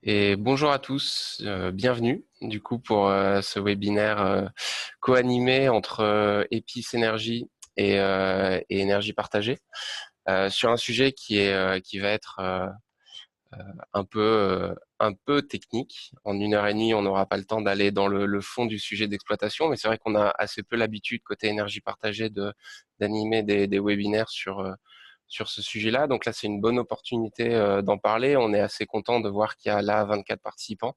Et bonjour à tous, bienvenue du coup pour ce webinaire co-animé entre Epis Énergie et Énergie Partagée sur un sujet qui va être un peu technique. En 1 heure et demie, on n'aura pas le temps d'aller dans le fond du sujet d'exploitation, mais c'est vrai qu'on a assez peu l'habitude côté Énergie Partagée d'animer des webinaires sur ce sujet-là. Donc là, c'est une bonne opportunité d'en parler. On est assez content de voir qu'il y a là 24 participants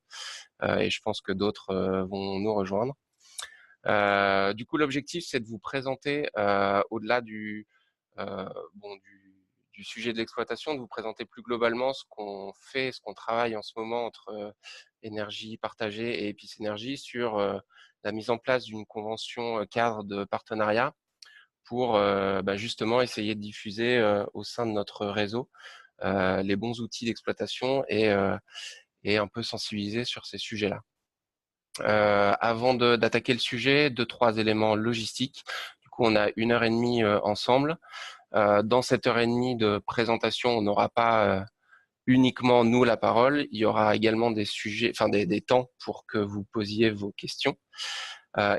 et je pense que d'autres vont nous rejoindre. Du coup, l'objectif, c'est de vous présenter, au-delà euh, bon, du sujet de l'exploitation, de vous présenter plus globalement ce qu'on fait, ce qu'on travaille en ce moment entre énergie partagée et Epis Énergie sur la mise en place d'une convention cadre de partenariat pour justement essayer de diffuser au sein de notre réseau les bons outils d'exploitation et un peu sensibiliser sur ces sujets-là. Avant d'attaquer le sujet, 2-3 éléments logistiques. Du coup, on a 1 heure et demie ensemble. Dans cette heure et demie de présentation, on n'aura pas uniquement nous la parole. Il y aura également des sujets, enfin des temps pour que vous posiez vos questions.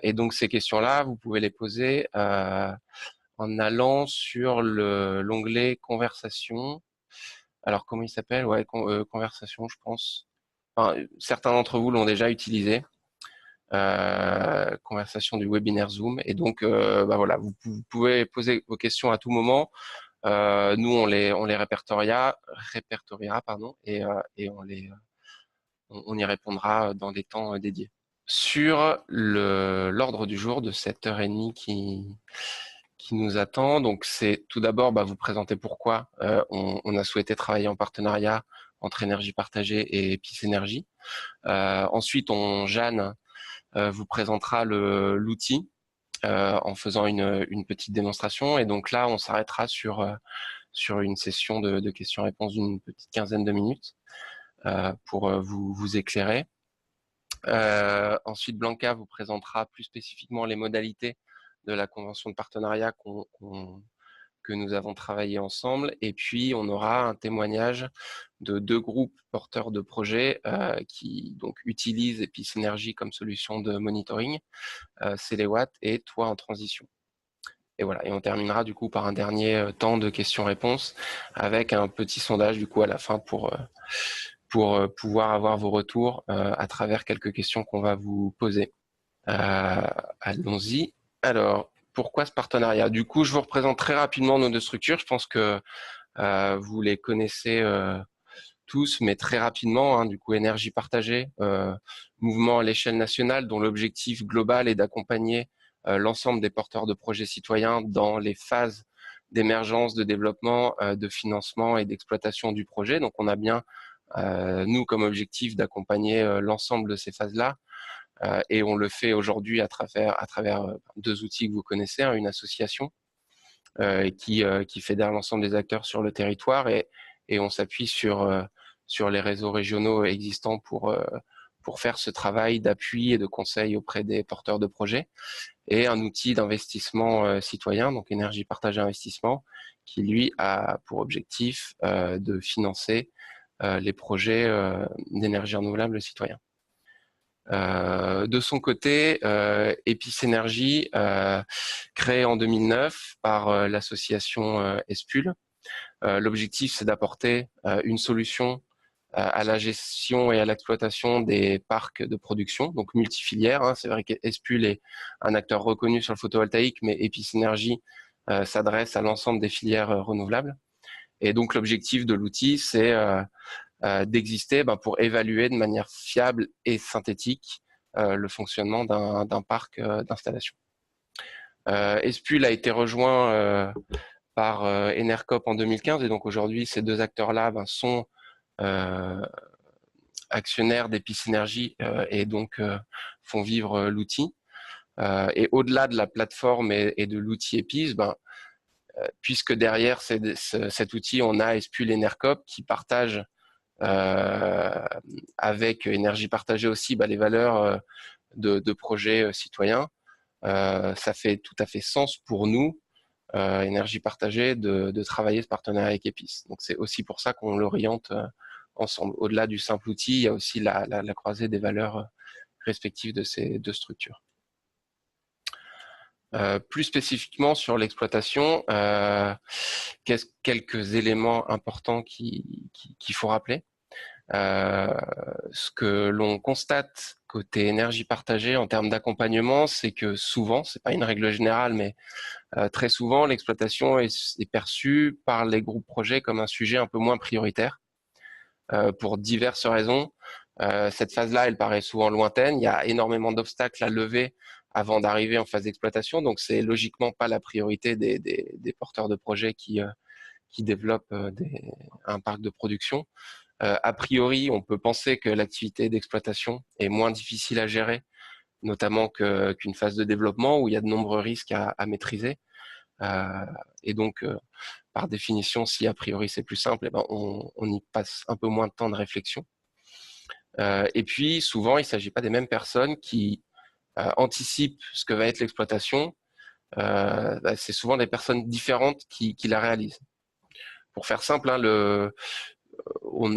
Et donc ces questions-là, vous pouvez les poser en allant sur l'onglet conversation. Alors comment il s'appelle? Ouais, conversation, je pense. Enfin, certains d'entre vous l'ont déjà utilisé. Conversation du webinaire Zoom. Et donc, voilà, vous pouvez poser vos questions à tout moment. Nous, on les répertoriera, pardon, et on y répondra dans des temps dédiés. Sur l'ordre du jour de cette heure et demie qui nous attend, donc c'est tout d'abord vous présenter pourquoi on a souhaité travailler en partenariat entre Énergie Partagée et Epis Énergie. Ensuite, Jeanne vous présentera l'outil en faisant une petite démonstration. Et donc là, on s'arrêtera sur une session de questions-réponses d'une petite quinzaine de minutes pour vous éclairer. Ensuite, Blanca vous présentera plus spécifiquement les modalités de la convention de partenariat que nous avons travaillé ensemble. Et puis, on aura un témoignage de 2 groupes porteurs de projets qui donc utilisent Epis Énergie comme solution de monitoring, Céléwatt et Toi en transition. Et voilà, et on terminera du coup par un dernier temps de questions-réponses avec un petit sondage du coup à la fin pour pouvoir avoir vos retours à travers quelques questions qu'on va vous poser. Allons-y. Alors, pourquoi ce partenariat? Du coup, je vous représente très rapidement nos 2 structures. Je pense que vous les connaissez tous, mais très rapidement. Du coup, Énergie Partagée, mouvement à l'échelle nationale dont l'objectif global est d'accompagner l'ensemble des porteurs de projets citoyens dans les phases d'émergence, de développement, de financement et d'exploitation du projet. Donc, on a bien, nous, comme objectif d'accompagner l'ensemble de ces phases-là. Et on le fait aujourd'hui à travers 2 outils que vous connaissez, une association qui fédère l'ensemble des acteurs sur le territoire et on s'appuie sur les réseaux régionaux existants pour faire ce travail d'appui et de conseil auprès des porteurs de projets et un outil d'investissement citoyen, donc Énergie Partagée Investissement, qui lui a pour objectif de financer les projets d'énergie renouvelable citoyens. De son côté, Epis Énergie, créé en 2009 par l'association Espul. L'objectif, c'est d'apporter une solution à la gestion et à l'exploitation des parcs de production, donc multifilières. C'est vrai qu'Espul est un acteur reconnu sur le photovoltaïque, mais Epis Énergie s'adresse à l'ensemble des filières renouvelables. Et donc l'objectif de l'outil, c'est d'exister pour évaluer de manière fiable et synthétique le fonctionnement d'un parc d'installation. Espul a été rejoint par Enercop en 2015 et donc aujourd'hui ces 2 acteurs-là sont actionnaires d'Epis Énergie et donc font vivre l'outil. Et au-delà de la plateforme et de l'outil Epis, puisque derrière cet outil, on a Espul et Enercop qui partagent avec Énergie Partagée aussi les valeurs de projets citoyens. Ça fait tout à fait sens pour nous énergie partagée de travailler ce partenariat avec EPIS. Donc c'est aussi pour ça qu'on l'oriente ensemble. Au-delà du simple outil, il y a aussi la croisée des valeurs respectives de ces deux structures. Plus spécifiquement sur l'exploitation, quelques éléments importants qu'il faut rappeler. Ce que l'on constate côté énergie partagée en termes d'accompagnement, c'est que souvent, c'est pas une règle générale, mais très souvent, l'exploitation est perçue par les groupes projets comme un sujet un peu moins prioritaire pour diverses raisons. Cette phase-là, elle paraît souvent lointaine. Il y a énormément d'obstacles à lever avant d'arriver en phase d'exploitation. Donc, c'est logiquement pas la priorité des porteurs de projets qui développent un parc de production. A priori, on peut penser que l'activité d'exploitation est moins difficile à gérer, notamment qu'une phase de développement où il y a de nombreux risques à maîtriser. Et donc, par définition, si a priori c'est plus simple, eh ben on y passe un peu moins de temps de réflexion. Et puis, souvent, il ne s'agit pas des mêmes personnes qui anticipent ce que va être l'exploitation. C'est souvent des personnes différentes qui la réalisent. Pour faire simple, hein, on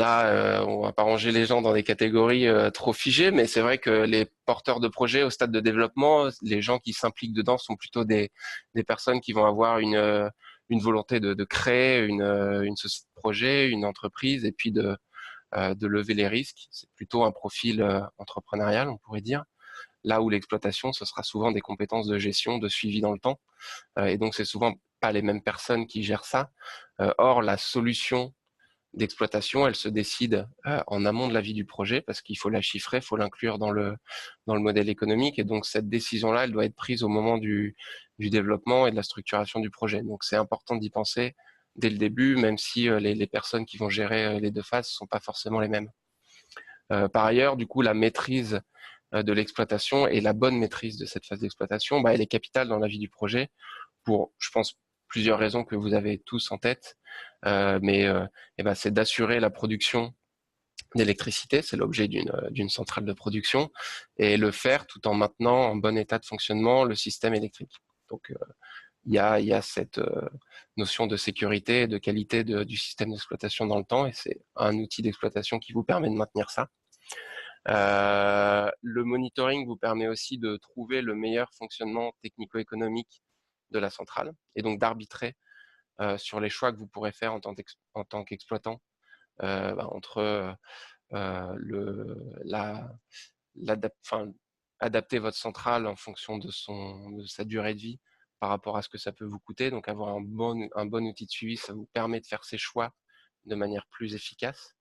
va pas ranger les gens dans des catégories trop figées, mais c'est vrai que les porteurs de projets au stade de développement, les gens qui s'impliquent dedans sont plutôt des personnes qui vont avoir une volonté de créer une société de projet, une entreprise, et puis de lever les risques. C'est plutôt un profil entrepreneurial, on pourrait dire. Là où l'exploitation, ce sera souvent des compétences de gestion, de suivi dans le temps. Et donc, c'est souvent pas les mêmes personnes qui gèrent ça. Or, la solution d'exploitation, elle se décide en amont de la vie du projet parce qu'il faut la chiffrer, il faut l'inclure dans le modèle économique. Et donc, cette décision-là, elle doit être prise au moment du développement et de la structuration du projet. Donc, c'est important d'y penser dès le début, même si les personnes qui vont gérer les deux phases ne sont pas forcément les mêmes. Par ailleurs, du coup, la maîtrise de l'exploitation et la bonne maîtrise de cette phase d'exploitation, elle est capitale dans la vie du projet pour, je pense, plusieurs raisons que vous avez tous en tête. C'est d'assurer la production d'électricité, c'est l'objet d'une centrale de production, et le faire tout en maintenant en bon état de fonctionnement le système électrique. Donc, il y a cette notion de sécurité et de qualité du système d'exploitation dans le temps, et c'est un outil d'exploitation qui vous permet de maintenir ça. Le monitoring vous permet aussi de trouver le meilleur fonctionnement technico-économique de la centrale, et donc d'arbitrer sur les choix que vous pourrez faire en tant qu'exploitant entre adapter votre centrale en fonction de sa durée de vie par rapport à ce que ça peut vous coûter. Donc avoir un bon outil de suivi, ça vous permet de faire ces choix de manière plus efficace.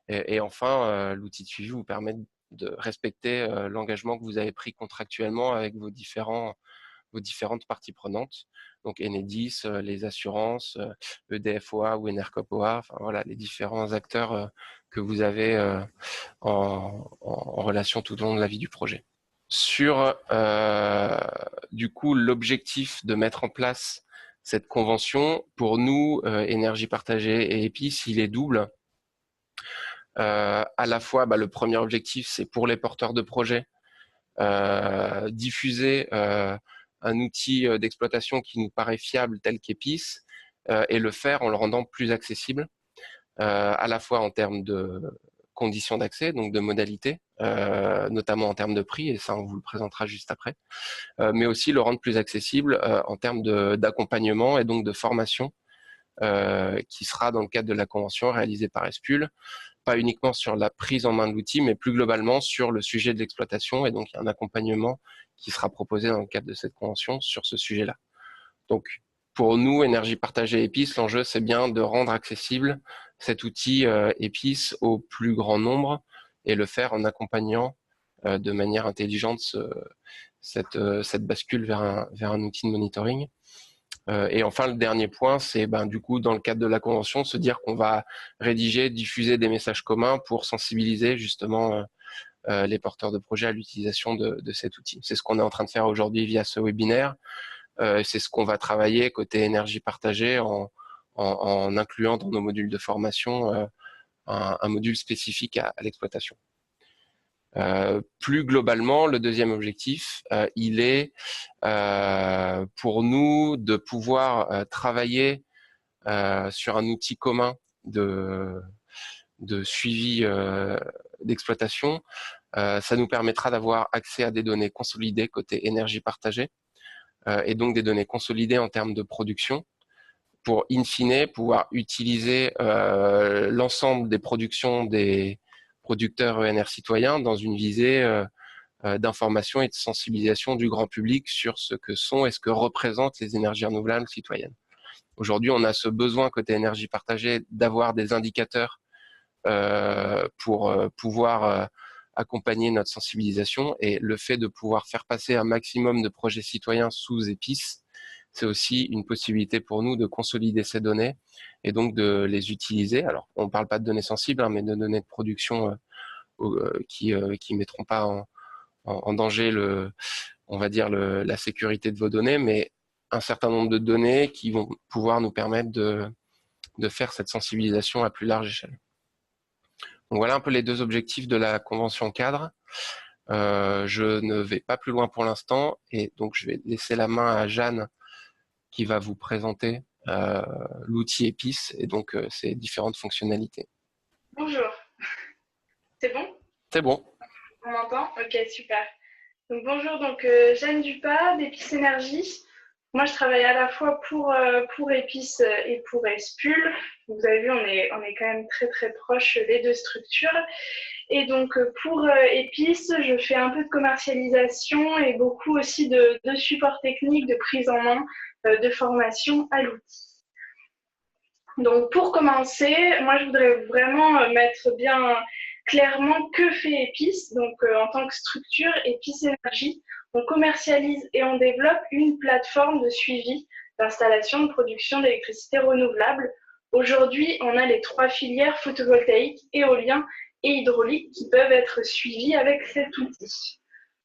Et enfin, l'outil de suivi vous permet de respecter l'engagement que vous avez pris contractuellement avec vos différentes parties prenantes, donc Enedis, les assurances, EDF-OA ou Enercop OA, enfin voilà, les différents acteurs que vous avez en relation tout au long de la vie du projet. Sur du coup l'objectif de mettre en place cette convention, pour nous, Énergie Partagée et EPIS, il est double. À la fois, le premier objectif, c'est pour les porteurs de projets, diffuser un outil d'exploitation qui nous paraît fiable tel qu'EPIS et le faire en le rendant plus accessible, à la fois en termes de conditions d'accès, donc de modalités, notamment en termes de prix, et ça on vous le présentera juste après, mais aussi le rendre plus accessible en termes d'accompagnement et donc de formation qui sera dans le cadre de la convention réalisée par Espul, pas uniquement sur la prise en main de l'outil, mais plus globalement sur le sujet de l'exploitation. Et donc, il y a un accompagnement qui sera proposé dans le cadre de cette convention sur ce sujet-là. Donc, pour nous, Énergie Partagée EPIS, l'enjeu, c'est bien de rendre accessible cet outil EPIS au plus grand nombre et le faire en accompagnant de manière intelligente cette bascule vers un outil de monitoring. Et enfin, le dernier point, c'est du coup, dans le cadre de la convention, se dire qu'on va rédiger, diffuser des messages communs pour sensibiliser justement les porteurs de projets à l'utilisation de cet outil. C'est ce qu'on est en train de faire aujourd'hui via ce webinaire. C'est ce qu'on va travailler côté énergie partagée en incluant dans nos modules de formation un module spécifique à l'exploitation. Plus globalement, le deuxième objectif, il est pour nous de pouvoir travailler sur un outil commun de suivi d'exploitation. Ça nous permettra d'avoir accès à des données consolidées côté énergie partagée et donc des données consolidées en termes de production pour, in fine, pouvoir utiliser l'ensemble des productions des producteurs ENR citoyens dans une visée d'information et de sensibilisation du grand public sur ce que sont et ce que représentent les énergies renouvelables citoyennes. Aujourd'hui, on a ce besoin côté énergie partagée d'avoir des indicateurs pour pouvoir accompagner notre sensibilisation, et le fait de pouvoir faire passer un maximum de projets citoyens sous EPIS, c'est aussi une possibilité pour nous de consolider ces données et donc de les utiliser. Alors, on ne parle pas de données sensibles, hein, mais de données de production qui mettront pas en danger on va dire la sécurité de vos données, mais un certain nombre de données qui vont pouvoir nous permettre de faire cette sensibilisation à plus large échelle. Donc voilà un peu les deux objectifs de la convention cadre. Je ne vais pas plus loin pour l'instant, et donc je vais laisser la main à Jeanne qui va vous présenter l'outil EPIS et donc ses différentes fonctionnalités. Bonjour, c'est bon? C'est bon. On m'entend? Ok, super. Donc, bonjour, Jeanne Dupas d'Epis Énergie. Moi, je travaille à la fois pour Epis et pour Espul. Vous avez vu, on est quand même très très proches des deux structures. Et donc pour Epis, je fais un peu de commercialisation et beaucoup aussi de support technique, de prise en main, de formation à l'outil. Donc pour commencer, moi je voudrais vraiment mettre bien clairement que fait Epis. Donc en tant que structure, Epis Énergie, on commercialise et on développe une plateforme de suivi d'installation de production d'électricité renouvelable. Aujourd'hui, on a les 3 filières photovoltaïque, éolien et hydraulique qui peuvent être suivies avec cet outil.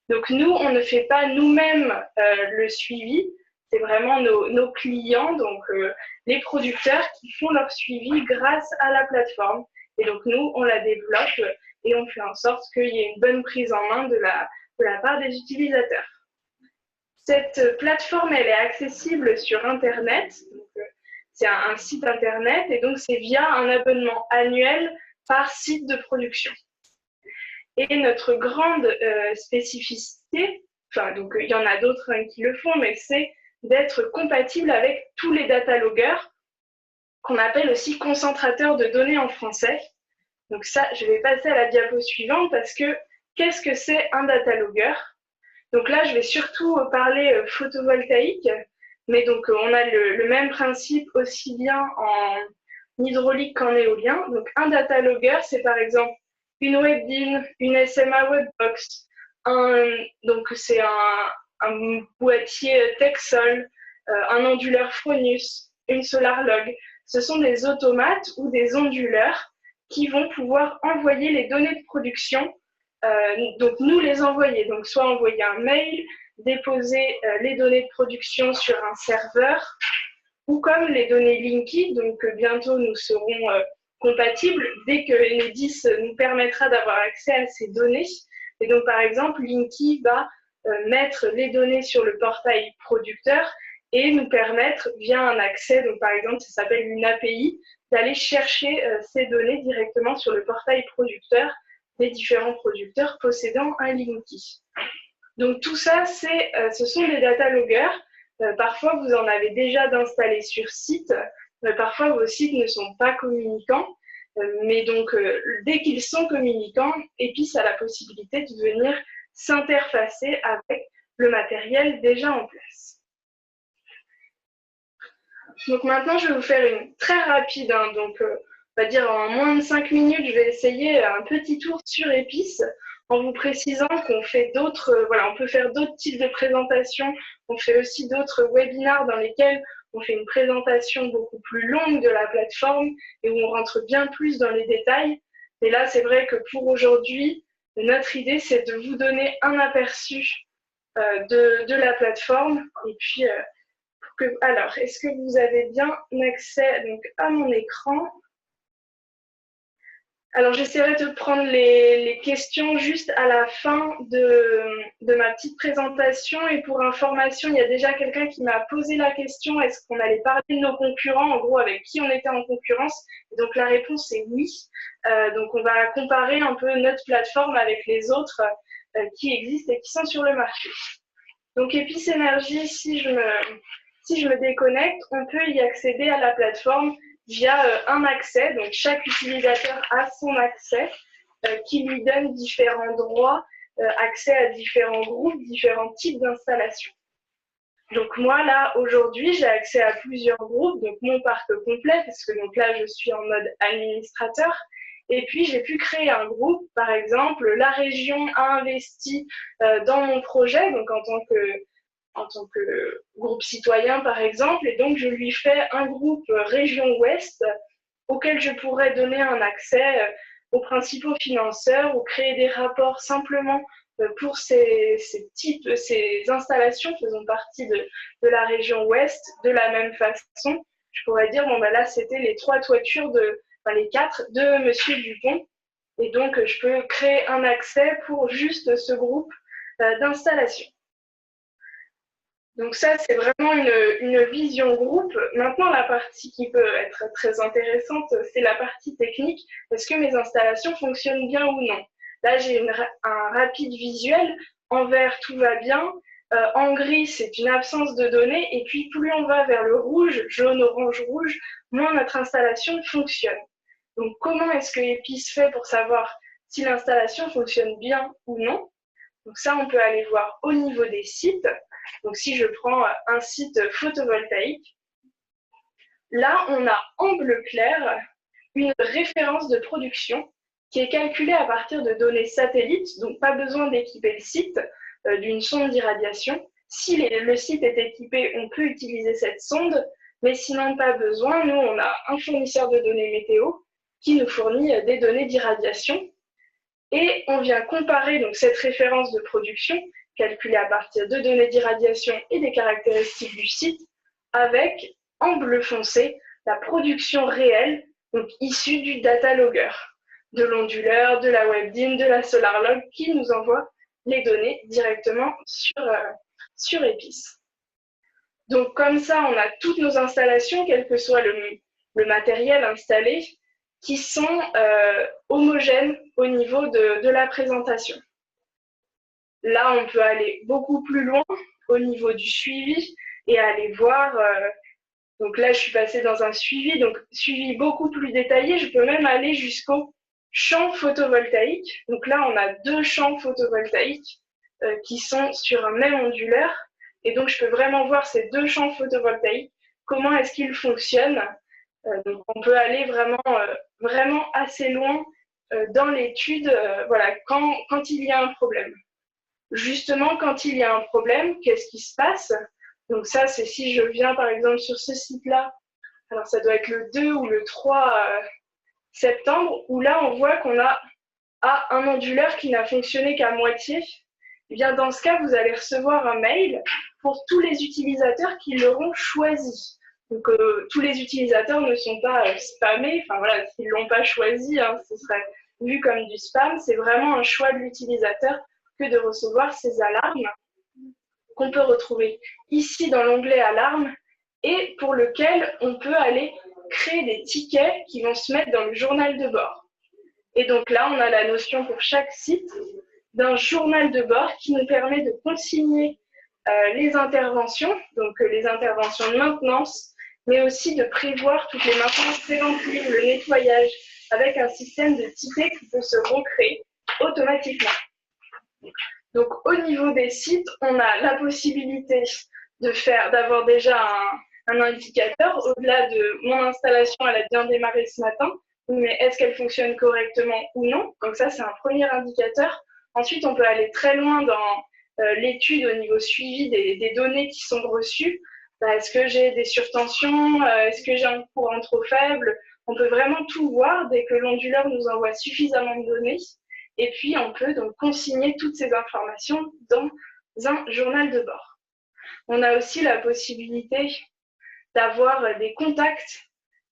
Donc nous, on ne fait pas nous-mêmes le suivi, c'est vraiment nos clients, donc les producteurs qui font leur suivi grâce à la plateforme. Et donc nous, on la développe et on fait en sorte qu'il y ait une bonne prise en main de la part des utilisateurs. Cette plateforme, elle est accessible sur Internet. C'est un site Internet et donc c'est via un abonnement annuel par site de production. Et notre grande spécificité, donc il y en a d'autres qui le font, mais c'est d'être compatible avec tous les data loggers, qu'on appelle aussi concentrateurs de données en français. Donc ça, je vais passer à la diapo suivante parce que qu'est-ce que c'est un data logger? Donc là, je vais surtout parler photovoltaïque, mais donc on a le même principe aussi bien en hydraulique qu'en éolien. Donc un data logger, c'est par exemple une WebDIN, une SMA Webbox, donc c'est un boîtier Texol, un onduleur Fronius, une SolarLog. Ce sont des automates ou des onduleurs qui vont pouvoir envoyer les données de production, donc nous les envoyer, donc soit envoyer un mail, déposer les données de production sur un serveur, ou comme les données Linky, donc bientôt nous serons compatibles dès que Enedis nous permettra d'avoir accès à ces données. Et donc par exemple, Linky va mettre les données sur le portail producteur et nous permettre via un accès, donc par exemple ça s'appelle une API, d'aller chercher ces données directement sur le portail producteur des différents producteurs possédant un Linky. Donc tout ça, ce sont des data loggers. Parfois, vous en avez déjà d'installés sur site. Parfois, vos sites ne sont pas communicants. Mais donc, dès qu'ils sont communicants, Epis a la possibilité de venir s'interfacer avec le matériel déjà en place. Donc maintenant, je vais vous faire une très rapide, on va dire en moins de 5 minutes, je vais essayer un petit tour sur Epis en vous précisant qu'on fait d'autres, on peut faire d'autres types de présentations. On fait aussi d'autres webinars dans lesquels on fait une présentation beaucoup plus longue de la plateforme et où on rentre bien plus dans les détails. Et là, c'est vrai que pour aujourd'hui, notre idée, c'est de vous donner un aperçu de la plateforme. Et puis, alors, est-ce que vous avez bien accès donc, à mon écran? Alors, j'essaierai de prendre les questions juste à la fin de ma petite présentation. Et pour information, il y a déjà quelqu'un qui m'a posé la question, est-ce qu'on allait parler de nos concurrents, en gros, avec qui on était en concurrence? Et donc, la réponse est oui. Donc, on va comparer un peu notre plateforme avec les autres qui existent et qui sont sur le marché. Donc, Epice Énergie, si je me déconnecte, on peut y accéder à la plateforme via un accès. Donc, chaque utilisateur a son accès qui lui donne différents droits, accès à différents groupes, différents types d'installations. Donc, moi, là, aujourd'hui, j'ai accès à plusieurs groupes, donc mon parc complet, parce que donc là, je suis en mode administrateur. Et puis, j'ai pu créer un groupe, par exemple, la région a investi dans mon projet, donc en tant que groupe citoyen, par exemple, et donc je lui fais un groupe région ouest auquel je pourrais donner un accès aux principaux financeurs ou créer des rapports simplement pour ces installations faisant partie de la région ouest. De la même façon, je pourrais dire, bon, ben là, c'était les 3 toitures les 4 de Monsieur Dupont. Et donc, je peux créer un accès pour juste ce groupe d'installation. Donc ça, c'est vraiment une vision groupe. Maintenant, la partie qui peut être très intéressante, c'est la partie technique. Est-ce que mes installations fonctionnent bien ou non? Là, j'ai un rapide visuel. En vert, tout va bien. En gris, c'est une absence de données. Et puis, plus on va vers le rouge, jaune, orange, rouge, moins notre installation fonctionne. Donc, comment est-ce que Epice fait pour savoir si l'installation fonctionne bien ou non? Donc ça, on peut aller voir au niveau des sites. Donc si je prends un site photovoltaïque, là, on a en bleu clair une référence de production qui est calculée à partir de données satellites, donc pas besoin d'équiper le site d'une sonde d'irradiation. Si le site est équipé, on peut utiliser cette sonde, mais sinon pas besoin. Nous, on a un fournisseur de données météo qui nous fournit des données d'irradiation. Et on vient comparer donc cette référence de production, calculée à partir de données d'irradiation et des caractéristiques du site, avec, en bleu foncé, la production réelle, donc issue du data logger, de l'onduleur, de la WebDIM, de la SolarLog, qui nous envoie les données directement sur Epice. Donc comme ça, on a toutes nos installations, quel que soit le matériel installé, qui sont homogènes au niveau de la présentation. Là, on peut aller beaucoup plus loin au niveau du suivi et aller voir. Donc là, je suis passée dans un suivi, donc suivi beaucoup plus détaillé. Je peux même aller jusqu'au champ photovoltaïque. Donc là, on a 2 champs photovoltaïques qui sont sur un même onduleur. Et donc, je peux vraiment voir ces 2 champs photovoltaïques, comment est-ce qu'ils fonctionnent. Donc, on peut aller vraiment assez loin dans l'étude voilà, quand il y a un problème. Justement, quand il y a un problème, qu'est-ce qui se passe? Donc ça, c'est si je viens par exemple sur ce site-là, alors ça doit être le 2 ou le 3 septembre, où là, on voit qu'on a un onduleur qui n'a fonctionné qu'à moitié. Et bien, dans ce cas, vous allez recevoir un mail pour tous les utilisateurs qui l'auront choisi. Donc, tous les utilisateurs ne sont pas spammés. Enfin, voilà, s'ils ne l'ont pas choisi, hein, ce serait vu comme du spam. C'est vraiment un choix de l'utilisateur que de recevoir ces alarmes qu'on peut retrouver ici dans l'onglet alarme et pour lequel on peut aller créer des tickets qui vont se mettre dans le journal de bord. Et donc là, on a la notion pour chaque site d'un journal de bord qui nous permet de consigner les interventions, donc les interventions de maintenance, mais aussi de prévoir toutes les maintenances préventives, le nettoyage, avec un système de tickets qui peut se recréer automatiquement. Donc au niveau des sites, on a la possibilité d'avoir déjà un indicateur au-delà de mon installation, elle a bien démarré ce matin, mais est-ce qu'elle fonctionne correctement ou non? Donc ça, c'est un premier indicateur. Ensuite, on peut aller très loin dans l'étude au niveau suivi des données qui sont reçues. Est-ce que j'ai des surtensions? Est-ce que j'ai un courant trop faible? On peut vraiment tout voir dès que l'onduleur nous envoie suffisamment de données. Et puis, on peut donc consigner toutes ces informations dans un journal de bord. On a aussi la possibilité d'avoir des contacts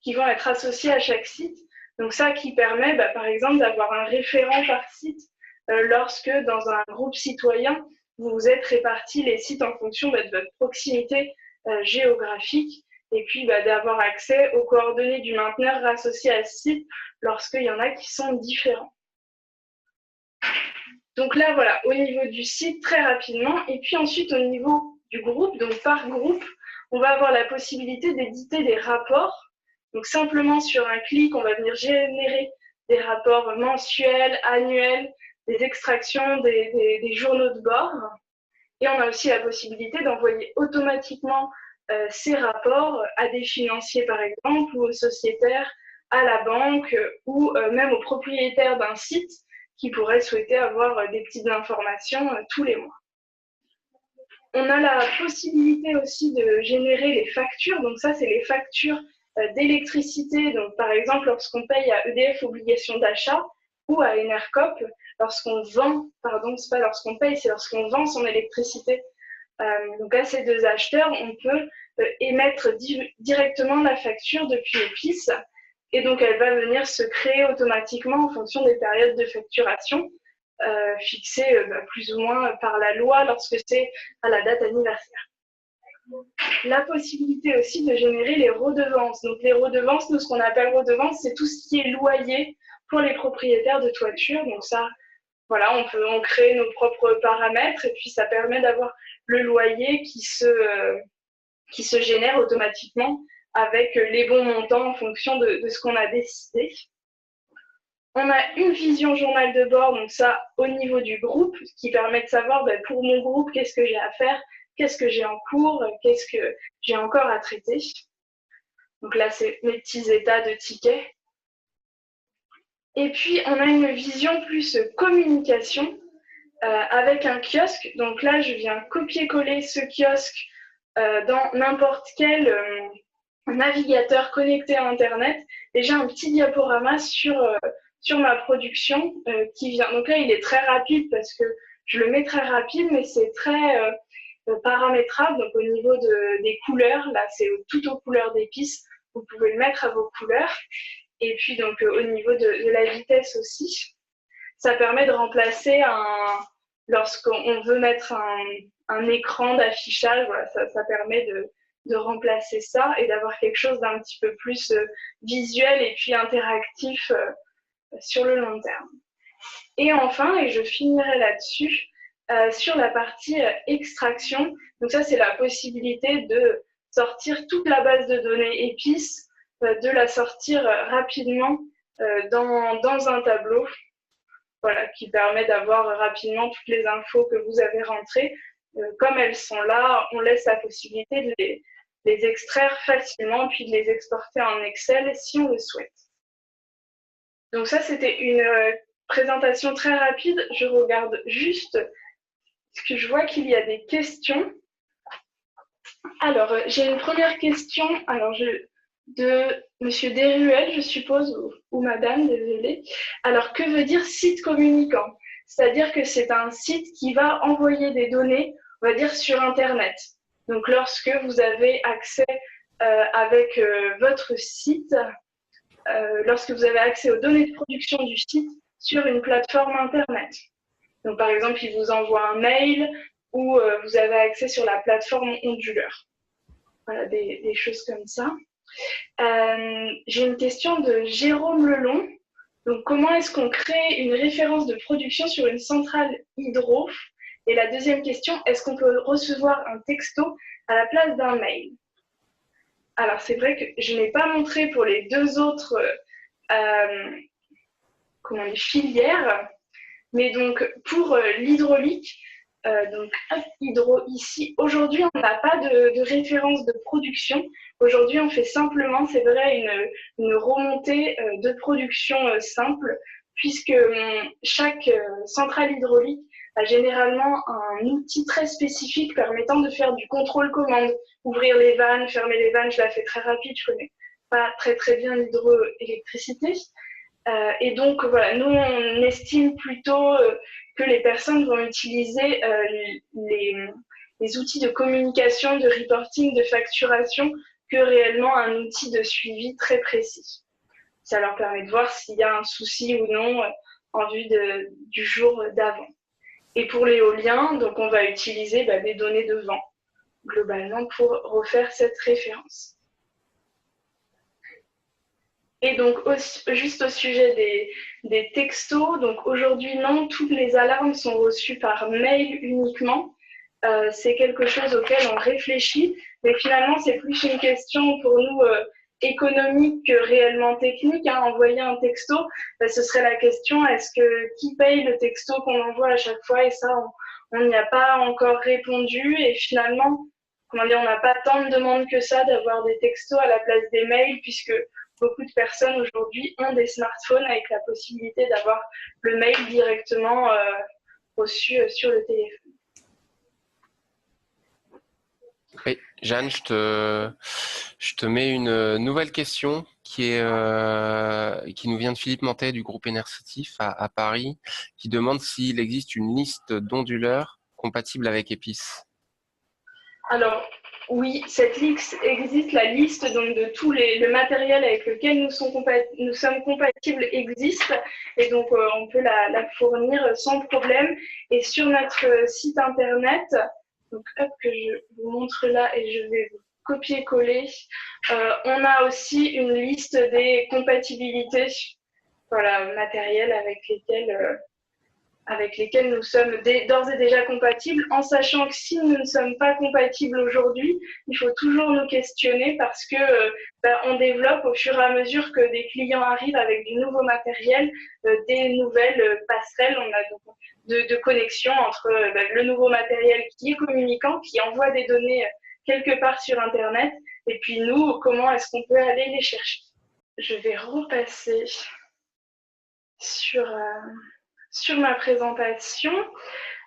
qui vont être associés à chaque site. Donc ça qui permet, par exemple, d'avoir un référent par site lorsque dans un groupe citoyen, vous vous êtes répartis les sites en fonction de votre proximité géographique et puis d'avoir accès aux coordonnées du mainteneur associé à ce site lorsqu'il y en a qui sont différents. Donc là, voilà, au niveau du site, très rapidement. Et puis ensuite, au niveau du groupe, donc par groupe, on va avoir la possibilité d'éditer des rapports. Donc simplement sur un clic, on va venir générer des rapports mensuels, annuels, des extractions, des journaux de bord. Et on a aussi la possibilité d'envoyer automatiquement ces rapports à des financiers, par exemple, ou aux sociétaires, à la banque, ou même aux propriétaires d'un site qui pourraient souhaiter avoir des petites informations tous les mois. On a la possibilité aussi de générer les factures. Donc ça, c'est les factures d'électricité. Donc par exemple, lorsqu'on paye à EDF obligation d'achat ou à Enercop, lorsqu'on vend, pardon, c'est pas lorsqu'on paye, c'est lorsqu'on vend son électricité. Donc à ces deux acheteurs, on peut émettre directement la facture depuis EPIS. Et donc, elle va venir se créer automatiquement en fonction des périodes de facturation fixées plus ou moins par la loi lorsque c'est à la date anniversaire. La possibilité aussi de générer les redevances. Donc, les redevances, nous, ce qu'on appelle redevances, c'est tout ce qui est loyer pour les propriétaires de toiture. Donc, ça, voilà, on crée nos propres paramètres et puis ça permet d'avoir le loyer qui se génère automatiquement avec les bons montants en fonction de ce qu'on a décidé. On a une vision journal de bord, donc ça au niveau du groupe, qui permet de savoir pour mon groupe qu'est-ce que j'ai à faire, qu'est-ce que j'ai en cours, qu'est-ce que j'ai encore à traiter. Donc là, c'est mes petits états de tickets. Et puis, on a une vision plus communication avec un kiosque. Donc là, je viens copier-coller ce kiosque dans n'importe quel navigateur connecté à Internet. Et j'ai un petit diaporama sur ma production qui vient. Donc là, il est très rapide parce que je le mets très rapide, mais c'est très paramétrable. Donc au niveau des couleurs, là, c'est tout aux couleurs d'épices. Vous pouvez le mettre à vos couleurs. Et puis, donc, au niveau de la vitesse aussi, ça permet de remplacer lorsqu'on veut mettre un écran d'affichage, voilà, ça permet de remplacer ça et d'avoir quelque chose d'un petit peu plus visuel et puis interactif sur le long terme. Et enfin, et je finirai là-dessus, sur la partie extraction, donc ça c'est la possibilité de sortir toute la base de données épices, de la sortir rapidement dans un tableau, voilà, qui permet d'avoir rapidement toutes les infos que vous avez rentrées. Comme elles sont là, on laisse la possibilité de les extraire facilement, puis de les exporter en Excel si on le souhaite. Donc ça, c'était une présentation très rapide. Je regarde juste, parce que je vois qu'il y a des questions. Alors, j'ai une première question de Monsieur Desruelles, je suppose, ou Madame, désolée. Alors, que veut dire site communicant? C'est-à-dire que c'est un site qui va envoyer des données, on va dire, sur Internet. Donc, lorsque vous avez accès avec votre site, lorsque vous avez accès aux données de production du site sur une plateforme Internet. Donc, par exemple, il vous envoie un mail ou vous avez accès sur la plateforme Onduleur. Voilà, des choses comme ça. J'ai une question de Jérôme Lelon. Donc, comment est-ce qu'on crée une référence de production sur une centrale hydro? Et la deuxième question, est-ce qu'on peut recevoir un texto à la place d'un mail? Alors, c'est vrai que je n'ai pas montré pour les deux autres filières, mais donc pour l'hydraulique, donc hydro ici, aujourd'hui on n'a pas de référence de production. Aujourd'hui on fait simplement, c'est vrai, une remontée de production simple, puisque chaque centrale hydraulique a généralement un outil très spécifique permettant de faire du contrôle commande, ouvrir les vannes, fermer les vannes. Je la fais très rapide, je connais pas très bien l'hydroélectricité. Et donc voilà, nous on estime plutôt que les personnes vont utiliser les outils de communication, de reporting, de facturation, que réellement un outil de suivi très précis. ça leur permet de voir s'il y a un souci ou non en vue du jour d'avant. Et pour l'éolien, donc on va utiliser des données de vent, globalement, pour refaire cette référence. Et donc, juste au sujet des textos, donc aujourd'hui, non, toutes les alarmes sont reçues par mail uniquement. C'est quelque chose auquel on réfléchit, mais finalement, c'est plus une question pour nous économique que réellement technique. Envoyer un texto, ce serait la question, qui paye le texto qu'on envoie à chaque fois? Et ça, on n'y a pas encore répondu. Et finalement, on n'a pas tant de demandes que ça d'avoir des textos à la place des mails, puisque beaucoup de personnes aujourd'hui ont des smartphones avec la possibilité d'avoir le mail directement reçu sur le téléphone. Oui, Jeanne, je te mets une nouvelle question qui nous vient de Philippe Mantet du groupe Enersatif à Paris, qui demande s'il existe une liste d'onduleurs compatibles avec Épice. Alors, oui, cette liste existe, la liste donc, de tout le matériel avec lequel nous sommes compatibles existe, et donc on peut la fournir sans problème. Et sur notre site internet, donc hop, que je vous montre là et je vais vous copier-coller, on a aussi une liste des compatibilités matérielles avec lesquels nous sommes d'ores et déjà compatibles, en sachant que si nous ne sommes pas compatibles aujourd'hui, il faut toujours nous questionner parce que on développe au fur et à mesure que des clients arrivent avec du nouveau matériel, des nouvelles passerelles. On a donc de connexion entre le nouveau matériel qui est communicant, qui envoie des données quelque part sur Internet, et puis nous, comment est-ce qu'on peut aller les chercher? Je vais repasser sur ma présentation.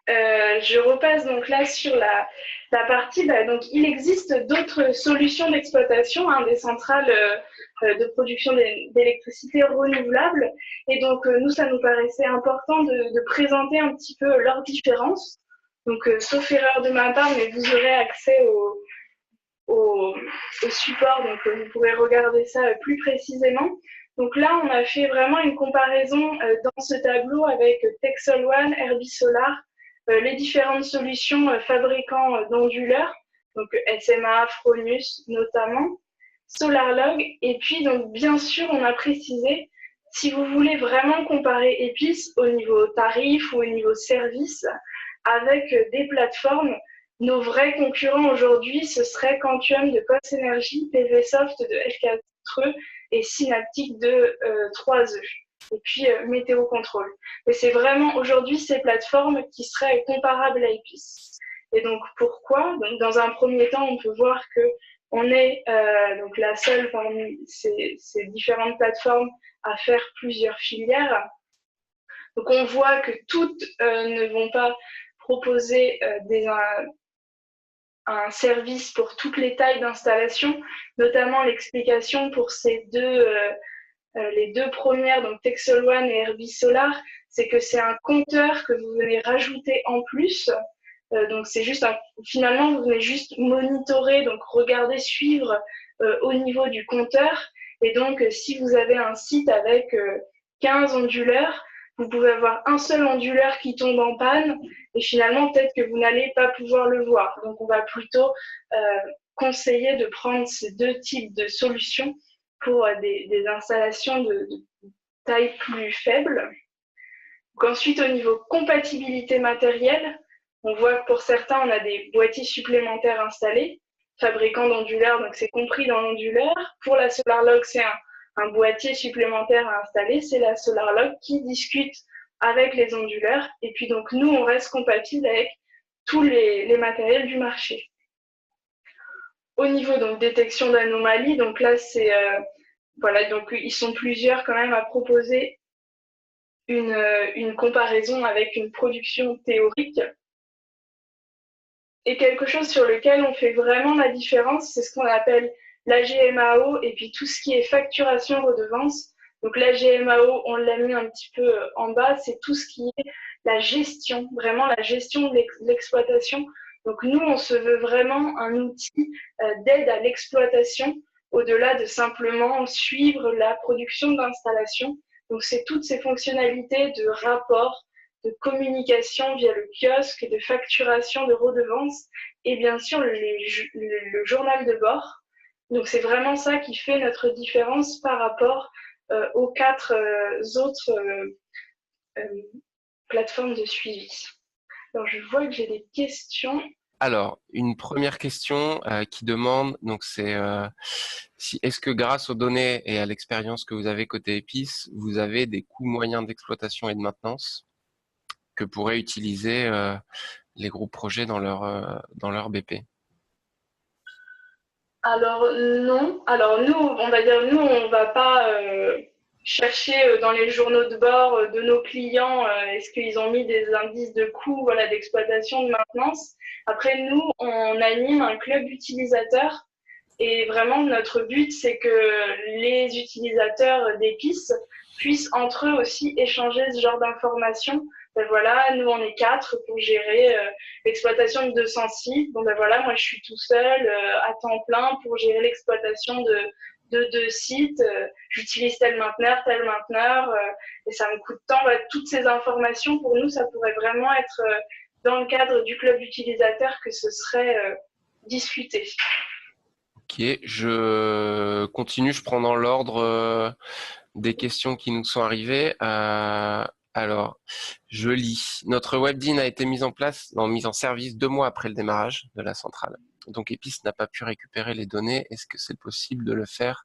Je repasse donc là sur la partie, donc il existe d'autres solutions d'exploitation, des centrales de production d'électricité renouvelable, et donc nous, ça nous paraissait important de présenter un petit peu leurs différences. Donc, sauf erreur de ma part, mais vous aurez accès au support, donc vous pourrez regarder ça plus précisément. Donc là, on a fait vraiment une comparaison dans ce tableau avec Texel One, Herbisolar, les différentes solutions fabricants d'onduleurs, donc SMA, Fronius notamment, SolarLog, et puis donc bien sûr, on a précisé, si vous voulez vraiment comparer Épice au niveau tarif ou au niveau service avec des plateformes, nos vrais concurrents aujourd'hui, ce serait Quantium de Cox Energy, PVsoft de F4E et Synaptic de 3E. Et puis Météo Control. Mais c'est vraiment aujourd'hui ces plateformes qui seraient comparables à Épice. Et donc pourquoi? Donc, dans un premier temps, on peut voir qu'on est donc la seule parmi ces différentes plateformes à faire plusieurs filières. Donc on voit que toutes ne vont pas proposer un service pour toutes les tailles d'installation, notamment l'explication pour les deux premières, donc Texel One et Herbisolar, c'est que c'est un compteur que vous venez rajouter en plus. Donc c'est juste finalement, vous venez juste monitorer, donc regarder, suivre au niveau du compteur. Et donc, si vous avez un site avec 15 onduleurs, vous pouvez avoir un seul onduleur qui tombe en panne et finalement, peut-être que vous n'allez pas pouvoir le voir. Donc, on va plutôt conseiller de prendre ces deux types de solutions pour des installations de taille plus faible. Donc, ensuite, au niveau compatibilité matérielle, on voit que pour certains, on a des boîtiers supplémentaires installés, fabricants d'onduleurs, donc c'est compris dans l'onduleur. Pour la SolarLog, c'est un boîtier supplémentaire à installer, c'est la SolarLog qui discute avec les onduleurs. Et puis donc, nous, on reste compatible avec tous les matériels du marché. Au niveau donc détection d'anomalies, donc là, c'est voilà, donc ils sont plusieurs quand même à proposer une comparaison avec une production théorique. Et quelque chose sur lequel on fait vraiment la différence, c'est ce qu'on appelle l'AGMAO et puis tout ce qui est facturation redevance. Donc l'AGMAO, on l'a mis un petit peu en bas, c'est tout ce qui est la gestion, vraiment la gestion de l'exploitation. Donc nous, on se veut vraiment un outil d'aide à l'exploitation. au-delà de simplement suivre la production d'installation. Donc, c'est toutes ces fonctionnalités de rapport, de communication via le kiosque, de facturation, de redevance, et bien sûr le journal de bord. Donc, c'est vraiment ça qui fait notre différence par rapport aux 4 autres plateformes de suivi. Alors, je vois que j'ai des questions. Alors, une première question qui demande, donc c'est est-ce que grâce aux données et à l'expérience que vous avez côté Épices, vous avez des coûts moyens d'exploitation et de maintenance que pourraient utiliser les groupes projets dans leur BP? Alors non. Alors nous, on va dire nous, on va pas chercher dans les journaux de bord de nos clients est-ce qu'ils ont mis des indices de coût, voilà, d'exploitation, de maintenance. Après nous, on anime un club d'utilisateurs et vraiment notre but c'est que les utilisateurs d'épices puissent entre eux aussi échanger ce genre d'informations. Ben voilà, nous on est 4 pour gérer l'exploitation de 200 sites. Bon ben voilà, moi je suis tout seul à temps plein pour gérer l'exploitation de 2 sites. J'utilise tel mainteneur, et ça me coûte tant. Ben, toutes ces informations pour nous, ça pourrait vraiment être dans le cadre du club d'utilisateurs que ce serait discuté. Ok, je continue, je prends dans l'ordre des questions qui nous sont arrivées. Alors, je lis. Notre WebDIN a été mise en service 2 mois après le démarrage de la centrale. Donc, Epice n'a pas pu récupérer les données. Est-ce que c'est possible de le faire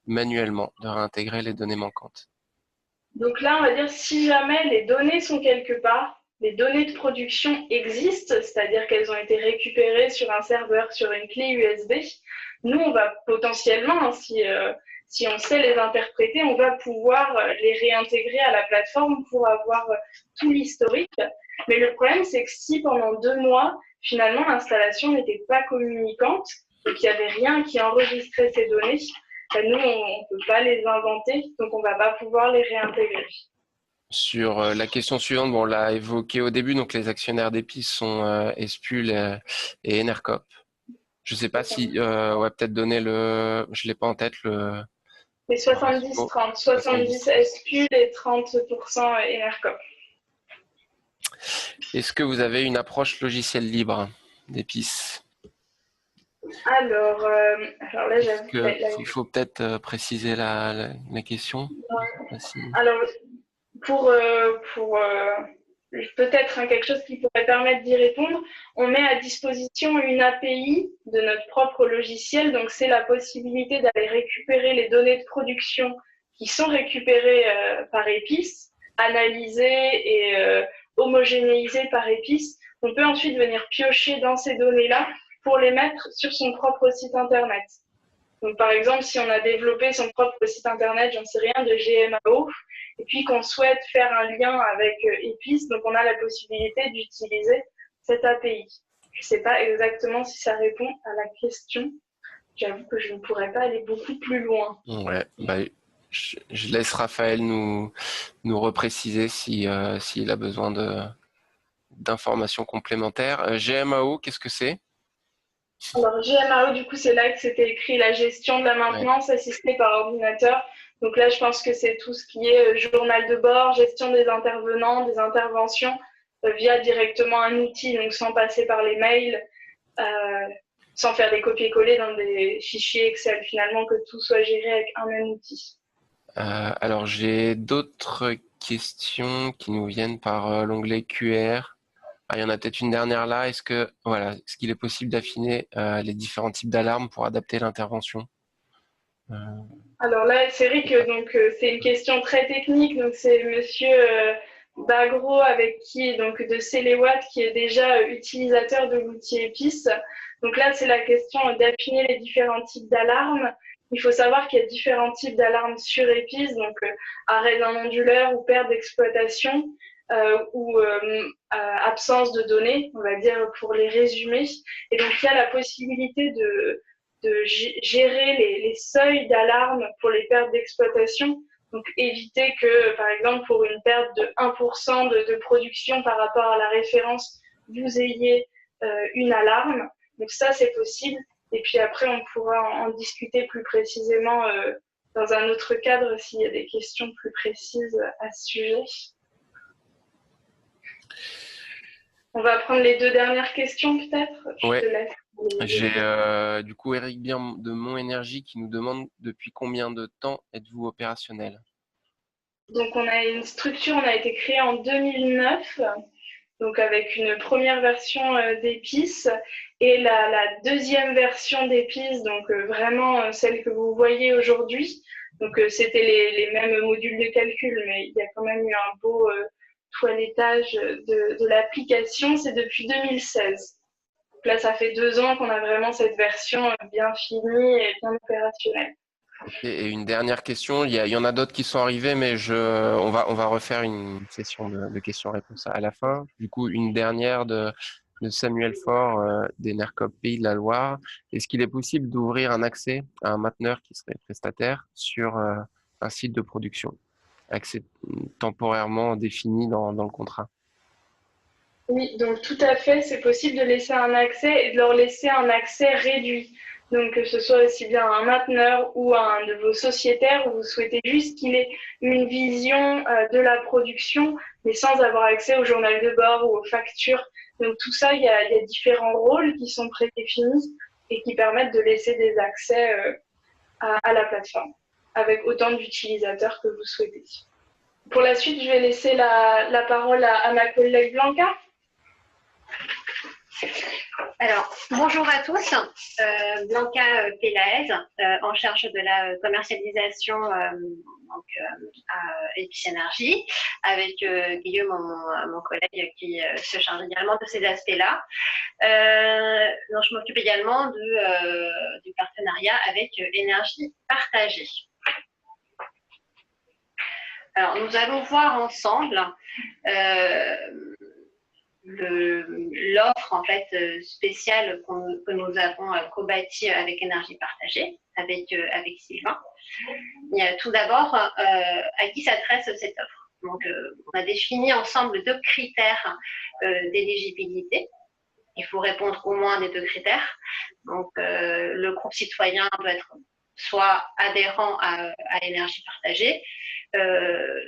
manuellement, de réintégrer les données manquantes? Donc là, on va dire si jamais les données sont quelque part, les données de production existent, c'est-à-dire qu'elles ont été récupérées sur un serveur, sur une clé USB, nous, on va potentiellement, hein, si on sait les interpréter, on va pouvoir les réintégrer à la plateforme pour avoir tout l'historique. Mais le problème, c'est que si pendant 2 mois, finalement, l'installation n'était pas communicante et qu'il n'y avait rien qui enregistrait ces données, ben nous, on ne peut pas les inventer, donc on ne va pas pouvoir les réintégrer. Sur la question suivante, bon, on l'a évoqué au début, donc les actionnaires d'Epice sont Espul et Enercop. Je sais pas si, ouais, peut-être donner je l'ai pas en tête C'est 70-30, 70 SPUL et 30% Enercop. Est-ce que vous avez une approche logicielle libre d'Epice? Alors là, j'avoue. Il faut peut-être préciser la question. Alors, pour peut-être quelque chose qui pourrait permettre d'y répondre, on met à disposition une API de notre propre logiciel. Donc, c'est la possibilité d'aller récupérer les données de production qui sont récupérées par Epice, analysées et homogénéisées par Epice. On peut ensuite venir piocher dans ces données-là pour les mettre sur son propre site internet. Donc, par exemple, si on a développé son propre site internet, j'en sais rien, de GMAO, et puis qu'on souhaite faire un lien avec Epice, donc on a la possibilité d'utiliser cette API. Je ne sais pas exactement si ça répond à la question. J'avoue que je ne pourrais pas aller beaucoup plus loin. Ouais, bah, je laisse Raphaël nous repréciser s'il a besoin d'informations complémentaires. GMAO, qu'est-ce que c'est? Alors, GMAO, du coup, c'est là que c'était écrit la gestion de la maintenance assistée par ordinateur. Donc là, je pense que c'est tout ce qui est journal de bord, gestion des intervenants, des interventions via directement un outil, donc sans passer par les mails, sans faire des copier-coller dans des fichiers Excel, finalement, que tout soit géré avec un même outil. Alors, j'ai d'autres questions qui nous viennent par l'onglet QR. Ah, il y en a peut-être une dernière là. Est-ce qu'il est possible d'affiner les différents types d'alarmes pour adapter l'intervention? Alors là, c'est vrai que c'est une question très technique. Donc c'est Monsieur Bagro avec qui donc de Céléwatt qui est déjà utilisateur de l'outil Epice. Donc là, c'est la question d'affiner les différents types d'alarmes. Il faut savoir qu'il y a différents types d'alarmes sur Epice, donc arrêt d'un onduleur ou perte d'exploitation ou absence de données, on va dire pour les résumer. Et donc il y a la possibilité de gérer les seuils d'alarme pour les pertes d'exploitation. Donc, éviter que, par exemple, pour une perte de 1% de production par rapport à la référence, vous ayez une alarme. Donc, ça, c'est possible. Et puis après, on pourra en discuter plus précisément dans un autre cadre s'il y a des questions plus précises à ce sujet. On va prendre les 2 dernières questions peut-être. Ouais. J'ai du coup Eric Bien de Mon Énergie qui nous demande depuis combien de temps êtes-vous opérationnel? Donc on a une structure, on a été créé en 2009, donc avec une première version d'épices et la deuxième version d'épices, donc vraiment celle que vous voyez aujourd'hui. Donc c'était les mêmes modules de calcul, mais il y a quand même eu un beau toilettage de l'application. C'est depuis 2016. Donc là, ça fait 2 ans qu'on a vraiment cette version bien finie et bien opérationnelle. Et une dernière question, il y en a d'autres qui sont arrivés, mais on va refaire une session de questions-réponses à la fin. Du coup, une dernière de Samuel Faure d'Enercop Pays de la Loire. Est-ce qu'il est possible d'ouvrir un accès à un mainteneur qui serait prestataire sur un site de production, accès temporairement défini dans le contrat? Oui, donc tout à fait, c'est possible de laisser un accès et de leur laisser un accès réduit. Donc que ce soit aussi bien un mainteneur ou un de vos sociétaires où vous souhaitez juste qu'il ait une vision de la production, mais sans avoir accès au journal de bord ou aux factures. Donc tout ça, il y a différents rôles qui sont prédéfinis et qui permettent de laisser des accès à la plateforme avec autant d'utilisateurs que vous souhaitez. Pour la suite, je vais laisser la parole à ma collègue Blanca. Alors, bonjour à tous. Blanca Pelaez, en charge de la commercialisation à Epice Énergie, avec Guillaume, mon collègue, qui se charge également de ces aspects-là. Donc, je m'occupe également du partenariat avec Énergie Partagée. Alors, nous allons voir ensemble l'offre en fait spéciale que nous avons co-bâtie avec Énergie Partagée, avec Sylvain. Et, tout d'abord, à qui s'adresse cette offre? Donc, on a défini ensemble 2 critères d'éligibilité. Il faut répondre au moins des 2 critères. Donc, le groupe citoyen doit être soit adhérent à Énergie Partagée,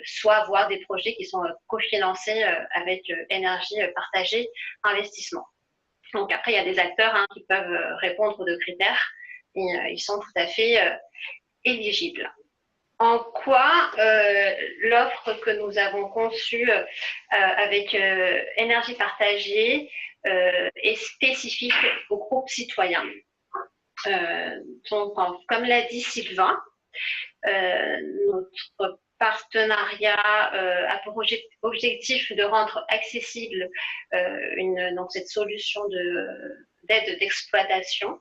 soit avoir des projets qui sont cofinancés avec Énergie Partagée Investissement. Donc après, il y a des acteurs qui peuvent répondre aux 2 critères et ils sont tout à fait éligibles. En quoi l'offre que nous avons conçue avec Énergie Partagée est spécifique au groupe citoyen? Donc, comme l'a dit Sylvain, notre partenariat a pour objectif de rendre accessible donc cette solution d'aide d'exploitation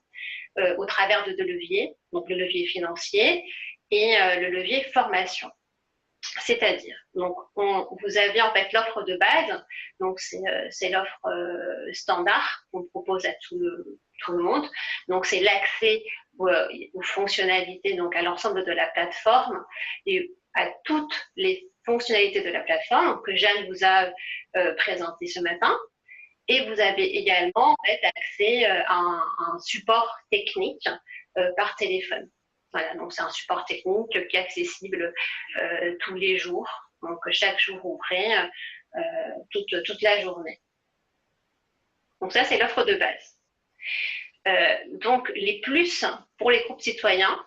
au travers de 2 leviers, donc le levier financier et le levier formation. C'est-à-dire, donc vous avez en fait l'offre de base, donc c'est l'offre standard qu'on propose à tout le monde. Donc c'est l'accès aux fonctionnalités, donc à l'ensemble de la plateforme et à toutes les fonctionnalités de la plateforme que Jeanne vous a présentées ce matin. Et vous avez également en fait accès à un support technique par téléphone. Voilà, donc c'est un support technique qui est accessible tous les jours, donc chaque jour ouvré, toute la journée. Donc ça, c'est l'offre de base. Donc les plus pour les groupes citoyens,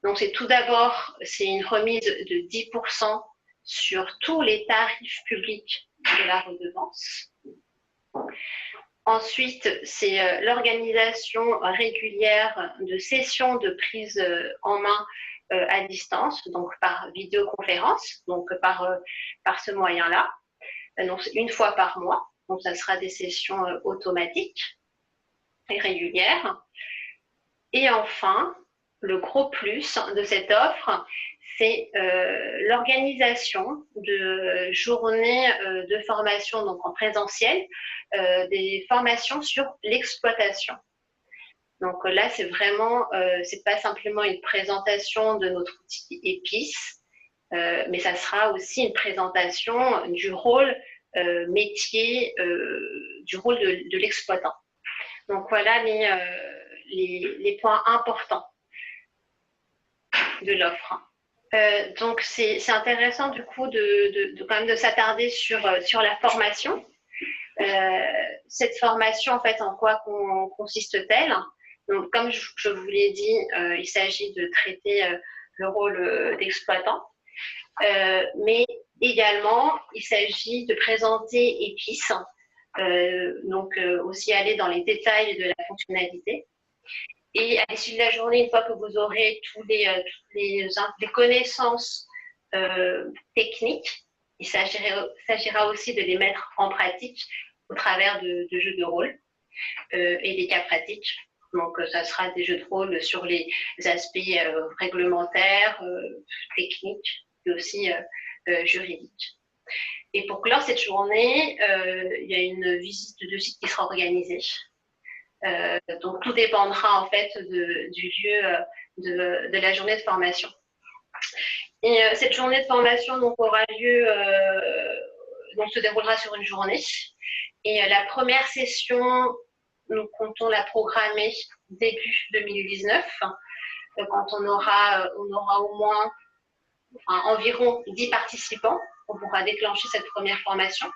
donc c'est tout d'abord, c'est une remise de 10% sur tous les tarifs publics de la redevance. Ensuite, c'est l'organisation régulière de sessions de prise en main à distance, donc par vidéoconférence, donc par ce moyen-là. Donc, une fois par mois. Donc, ça sera des sessions automatiques et régulières. Et enfin, le gros plus de cette offre, c'est l'organisation de journées de formation, donc en présentiel, des formations sur l'exploitation. Donc là, c'est vraiment, c'est pas simplement une présentation de notre outil Epice, mais ça sera aussi une présentation du rôle métier, du rôle de l'exploitant. Donc voilà les points importants de l'offre. Donc, c'est intéressant du coup quand même de s'attarder sur la formation. Cette formation, en fait, en quoi consiste-t-elle? Donc, comme je vous l'ai dit, il s'agit de traiter le rôle d'exploitant, mais également, il s'agit de présenter EPIS, donc aussi aller dans les détails de la fonctionnalité. Et à l'issue de la journée, une fois que vous aurez toutes les connaissances techniques, il s'agira aussi de les mettre en pratique au travers de jeux de rôle et des cas pratiques. Donc, ça sera des jeux de rôle sur les aspects réglementaires, techniques et aussi juridiques. Et pour clore cette journée, il y a une visite de site qui sera organisée. Donc, tout dépendra en fait du lieu de la journée de formation. Et cette journée de formation donc, aura lieu, donc se déroulera sur une journée. Et la première session, nous comptons la programmer début 2019, quand on aura au moins environ 10 participants. On pourra déclencher cette première formation.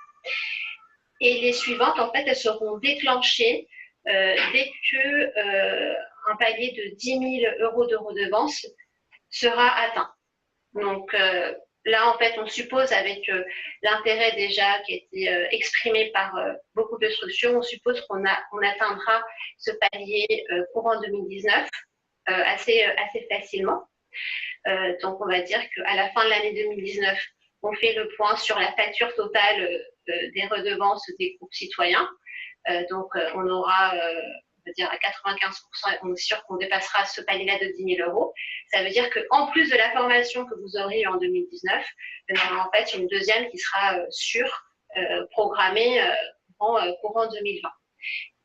Et les suivantes, en fait, elles seront déclenchées dès que un palier de 10 000 € de redevance sera atteint. Donc là, en fait, on suppose, avec l'intérêt déjà qui a été exprimé par beaucoup de structures, on suppose qu'on atteindra ce palier courant 2019 assez facilement. Donc, on va dire qu'à la fin de l'année 2019, on fait le point sur la facture totale des redevances des groupes citoyens. Donc, on aura, on va dire à 95%, on est sûr qu'on dépassera ce palier-là de 10 000 €. Ça veut dire qu'en plus de la formation que vous aurez en 2019, il y en aura en fait une deuxième qui sera programmée courant 2020.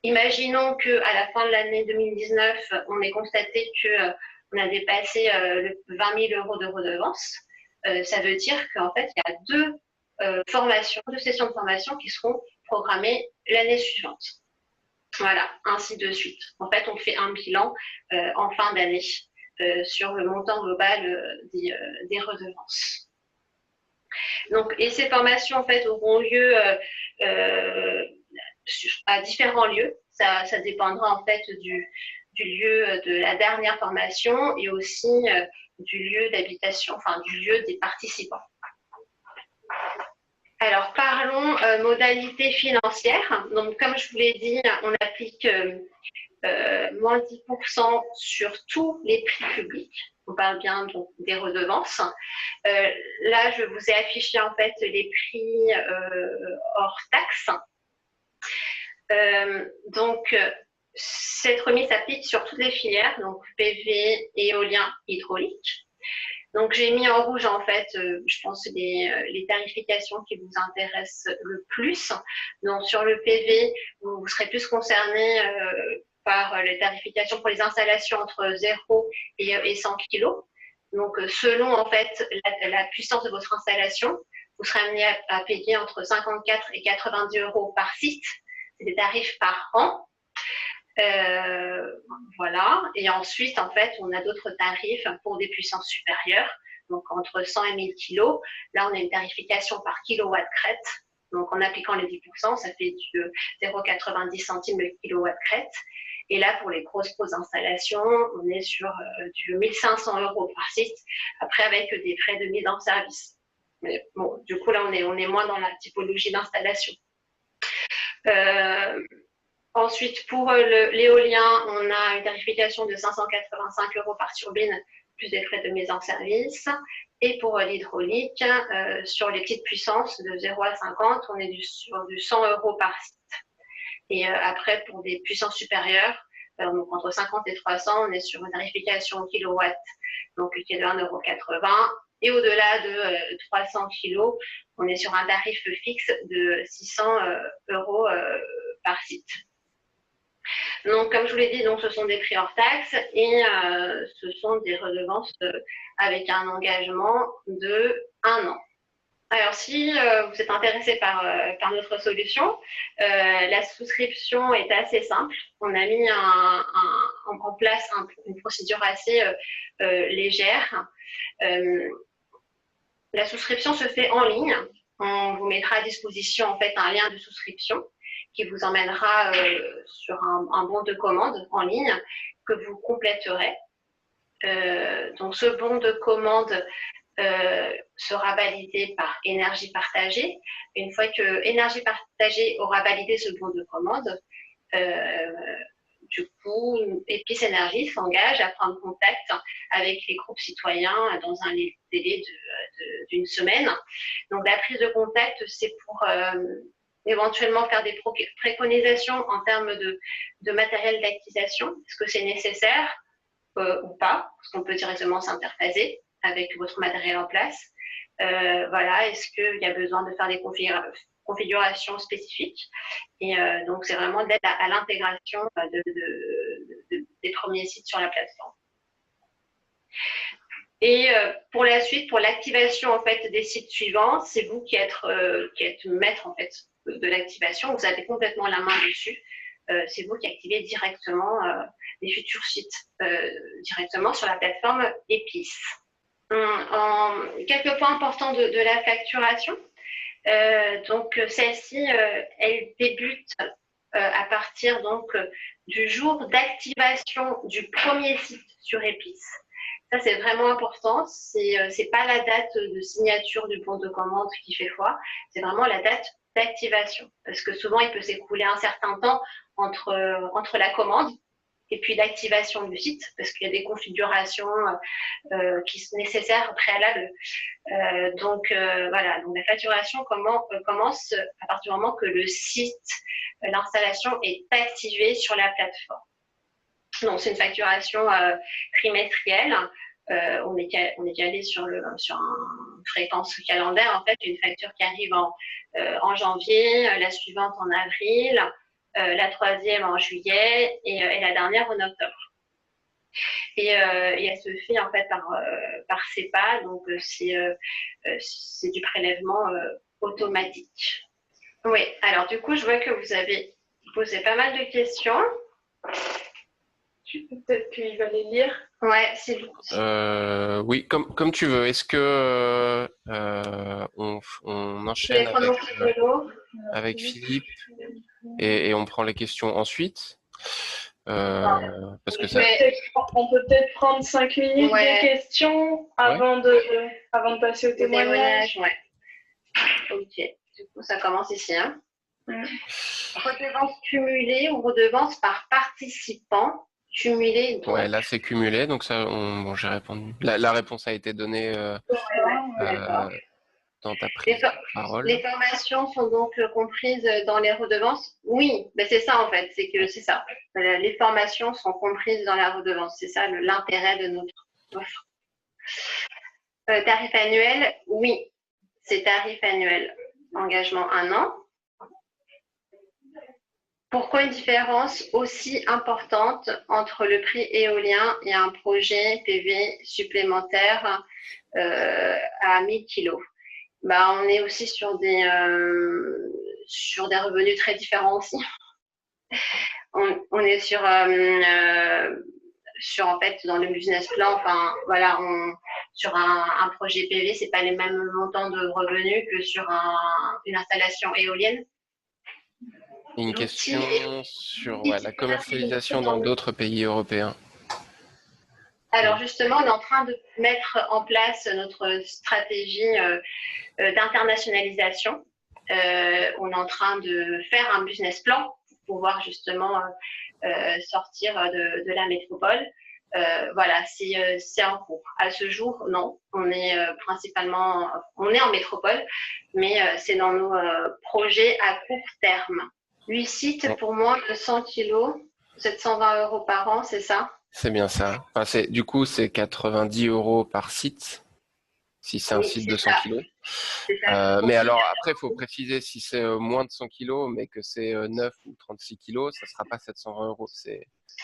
Imaginons qu'à la fin de l'année 2019, on ait constaté qu'on a dépassé le 20 000 € de redevance. Ça veut dire qu'en fait, il y a deux sessions de formation qui seront programmées l'année suivante. Voilà, ainsi de suite. En fait, on fait un bilan en fin d'année sur le montant global des redevances. Donc, et ces formations, en fait, auront lieu à différents lieux. Ça dépendra, en fait, du lieu de la dernière formation et aussi du lieu d'habitation, enfin, du lieu des participants. Alors, parlons modalités financières. Donc, comme je vous l'ai dit, on applique moins 10% sur tous les prix publics. On parle bien donc des redevances. Là, je vous ai affiché en fait les prix hors taxes. Donc, cette remise s'applique sur toutes les filières, donc PV, éolien, hydraulique. Donc, j'ai mis en rouge, en fait, je pense, les tarifications qui vous intéressent le plus. Donc, sur le PV, vous serez plus concerné par les tarifications pour les installations entre 0 et 100 kg. Donc, selon, en fait, la puissance de votre installation, vous serez amené à payer entre 54 et 90 € par site. C'est des tarifs par an. Voilà. Et ensuite, en fait, on a d'autres tarifs pour des puissances supérieures, donc entre 100 et 1000 kg. Là, on a une tarification par kilowatt crête. Donc, en appliquant les 10%, ça fait du 0,90 centimes le kilowatt crête. Et là, pour les grosses installations, on est sur du 1500 € par site, après avec des frais de mise en service. Mais bon, du coup, là, on est moins dans la typologie d'installation. Ensuite, pour l'éolien, on a une tarification de 585 € par turbine, plus des frais de mise en service. Et pour l'hydraulique, sur les petites puissances de 0 à 50, on est sur du 100 € par site. Et après, pour des puissances supérieures, donc entre 50 et 300, on est sur une tarification kilowatt, donc qui est de 1,80 €. Et au-delà de 300 kg, on est sur un tarif fixe de 600 € par site. Donc, comme je vous l'ai dit, donc, ce sont des prix hors taxes et ce sont des redevances avec un engagement de 1 an. Alors, si vous êtes intéressé par notre solution, la souscription est assez simple. On a mis en place une procédure assez légère. La souscription se fait en ligne. On vous mettra à disposition en fait un lien de souscription qui vous emmènera sur un bon de commande en ligne que vous compléterez. Donc ce bon de commande sera validé par Énergie Partagée. Une fois que Énergie Partagée aura validé ce bon de commande, du coup, Épices Énergie s'engage à prendre contact avec les groupes citoyens dans un délai d'une semaine. Donc, la prise de contact, c'est pour éventuellement faire des préconisations en termes de matériel d'activation. Est-ce que c'est nécessaire ou pas? Parce qu'on peut directement s'interphaser avec votre matériel en place. Voilà, est-ce qu'il y a besoin de faire des configurations spécifiques? Et donc, c'est vraiment d'aide à l'intégration des premiers sites sur la plateforme. Et pour la suite, pour l'activation en fait des sites suivants, c'est vous qui êtes maître en fait de l'activation. Vous avez complètement la main dessus. C'est vous qui activez directement les futurs sites directement sur la plateforme Épices. Quelques points importants de la facturation. Donc celle-ci, elle débute à partir donc du jour d'activation du premier site sur Épices. Ça, c'est vraiment important. C'est pas la date de signature du bon de commande qui fait foi, c'est vraiment la date d'activation. Parce que souvent, il peut s'écouler un certain temps entre la commande et puis l'activation du site, parce qu'il y a des configurations qui sont nécessaires, préalables. Donc, voilà. Donc, la facturation commence à partir du moment que le site, l'installation est activée sur la plateforme. Donc, c'est une facturation trimestrielle. On est calé sur une fréquence calendaire, en fait, une facture qui arrive en janvier, la suivante en avril, la troisième en juillet et la dernière en octobre. Et elle se fait en fait par CEPA, donc c'est du prélèvement automatique. Oui, alors du coup, je vois que vous avez posé pas mal de questions. Peut-être qu'il va les lire. Ouais, c'est oui, comme tu veux. Est-ce que on enchaîne avec Philippe et on prend les questions ensuite parce que ça... On peut peut-être prendre 5 minutes de questions avant de passer au témoignage. Ouais. Ok, du coup, ça commence ici. Hein. Redevance cumulée ou redevance par participant. Cumulé. Ouais, là c'est cumulé, donc ça, j'ai répondu. La réponse a été donnée dans ta prise de parole. Les formations sont donc comprises dans les redevances? Oui, ben c'est ça en fait, c'est ça. Les formations sont comprises dans la redevance, c'est ça l'intérêt de notre offre. Tarif annuel, oui, c'est tarif annuel. Engagement 1 an. Pourquoi une différence aussi importante entre le prix éolien et un projet PV supplémentaire à 1000 kg? Bah, on est aussi sur des revenus très différents aussi. On est sur en fait dans le business plan, enfin voilà, sur un projet PV, c'est pas les mêmes montants de revenus que sur une installation éolienne. Une question sur la commercialisation dans d'autres pays européens. Alors justement, on est en train de mettre en place notre stratégie d'internationalisation. On est en train de faire un business plan pour pouvoir justement sortir de la métropole. Voilà, c'est en cours. À ce jour, non, on est en métropole, mais c'est dans nos projets à court terme. 8 sites pour moins de 100 kilos, 720 € par an, c'est ça? C'est bien ça. Enfin, du coup, c'est 90 € par site, si c'est un site de 100 kilos. Mais alors, après, il faut préciser si c'est moins de 100 kilos, mais que c'est 9 ou 36 kilos, ça ne sera pas 720 €.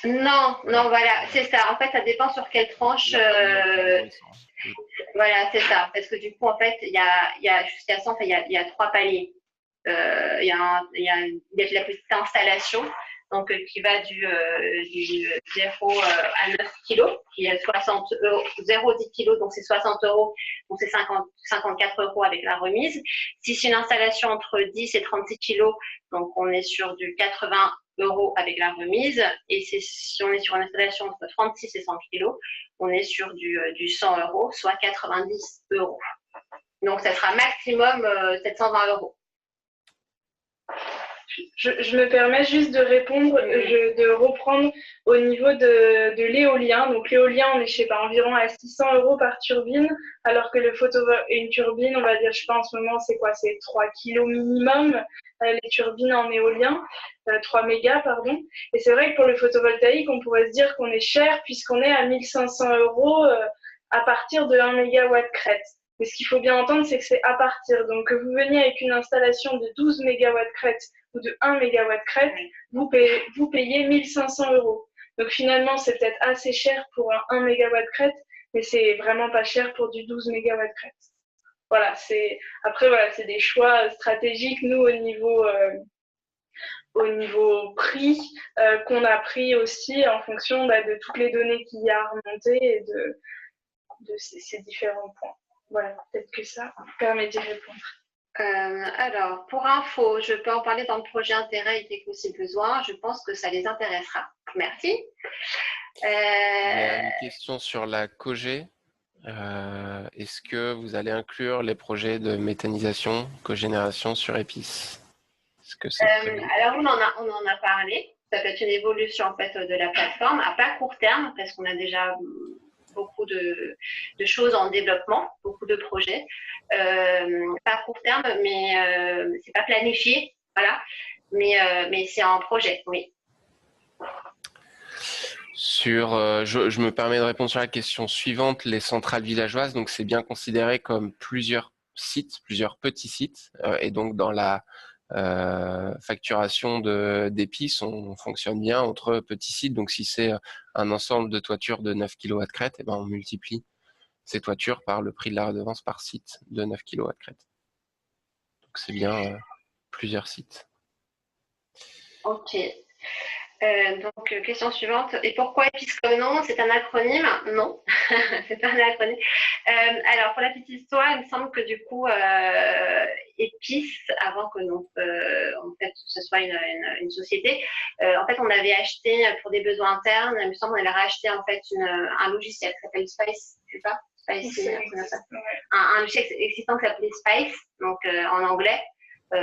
Non, voilà, c'est ça. En fait, ça dépend sur quelle tranche. Voilà, c'est ça. Parce que du coup, en fait, il y a jusqu'à 100, il y a 3 paliers. Il y a la petite installation. donc qui va du 0 à 9 kg, qui est 60 euros, 0,10 kg, donc c'est 60 euros, donc c'est 54 euros avec la remise. Si c'est une installation entre 10 et 36 kg, donc on est sur du 80 euros avec la remise. Et si on est sur une installation entre 36 et 100 kg, on est sur du 100 euros, soit 90 euros. Donc ça sera maximum 720 euros. Je me permets juste de répondre, de reprendre au niveau de l'éolien. Donc l'éolien, on est je sais pas, environ à 600 euros par turbine, alors que le une turbine, on va dire, je sais pas en ce moment, c'est quoi? C'est 3 kilos minimum, les turbines en éolien, 3 mégas, pardon. Et c'est vrai que pour le photovoltaïque, on pourrait se dire qu'on est cher puisqu'on est à 1500 euros à partir de 1 mégawatt crête. Mais ce qu'il faut bien entendre, c'est que c'est à partir. Donc, que vous veniez avec une installation de 12 mégawatts crête ou de 1 mégawatt crête, vous payez 1500 euros. Donc, finalement, c'est peut-être assez cher pour un 1 mégawatt crête, mais c'est vraiment pas cher pour du 12 mégawatts crête. Voilà, après, voilà, c'est des choix stratégiques, nous, au niveau prix, qu'on a pris aussi en fonction de toutes les données qu'il y a à remonter et de ces différents points. Voilà, peut-être que ça permet d'y répondre. Alors, pour info, je peux en parler dans le projet intérêt et techno si besoin. Je pense que ça les intéressera. Merci. Il y a une question sur la COGé. Est-ce que vous allez inclure les projets de méthanisation, cogénération sur EPIS? Est-ce que c'est alors, on en a parlé. Ça peut être une évolution en fait de la plateforme, à pas court terme, parce qu'on a déjà beaucoup de choses en développement, beaucoup de projets. Pas à court terme, mais c'est pas planifié, voilà. Mais c'est en projet, oui. Je me permets de répondre sur la question suivante. Les centrales villageoises, donc c'est bien considéré comme plusieurs sites, plusieurs petits sites, et donc dans la facturation d'épices, on fonctionne bien entre petits sites. Donc si c'est un ensemble de toitures de 9 kW crête, eh ben, on multiplie ces toitures par le prix de la redevance par site de 9 kW crête. Donc c'est bien plusieurs sites. Ok. Donc, question suivante. Et pourquoi EPIS comme nom? C'est un acronyme? Non, c'est pas un acronyme. Alors, pour la petite histoire, il me semble que du coup, EPIS, avant que en fait, ce soit une société, en fait, on avait acheté pour des besoins internes, il me semble qu'on avait racheté en fait un logiciel qui s'appelle Spice, je sais pas, Spice, un logiciel existant qui s'appelait Spice, donc en anglais,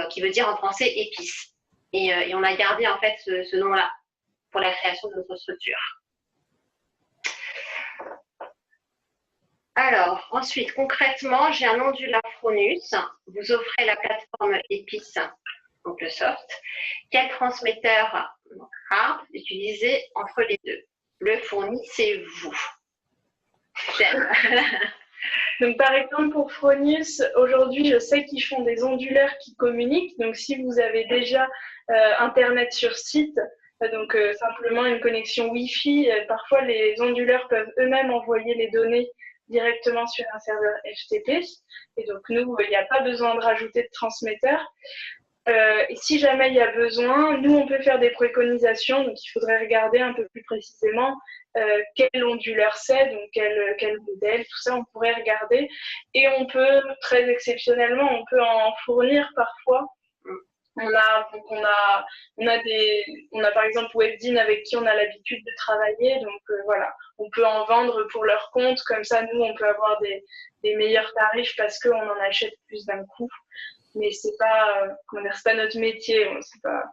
qui veut dire en français épice. Et on a gardé en fait ce nom-là pour la création de notre structure. Alors, ensuite, concrètement, j'ai un onduleur Fronus. Vous offrez la plateforme EPIS, donc le soft. Quel transmetteur hard utiliser entre les deux? Le fournissez-vous? Donc, par exemple, pour Fronius, aujourd'hui, je sais qu'ils font des onduleurs qui communiquent. Donc, si vous avez déjà Internet sur site, donc simplement une connexion Wi-Fi, parfois les onduleurs peuvent eux-mêmes envoyer les données directement sur un serveur FTP. Et donc, nous, il n'y a pas besoin de rajouter de transmetteur. Et si jamais il y a besoin, nous, on peut faire des préconisations. Donc, il faudrait regarder un peu plus précisément quel onduleur c'est, donc quel modèle, tout ça, on pourrait regarder. Et on peut, très exceptionnellement, on peut en fournir parfois. On a par exemple Webdin avec qui on a l'habitude de travailler, donc voilà, on peut en vendre pour leur compte, comme ça nous on peut avoir des meilleurs tarifs parce qu'on en achète plus d'un coup, mais c'est pas notre métier, c'est pas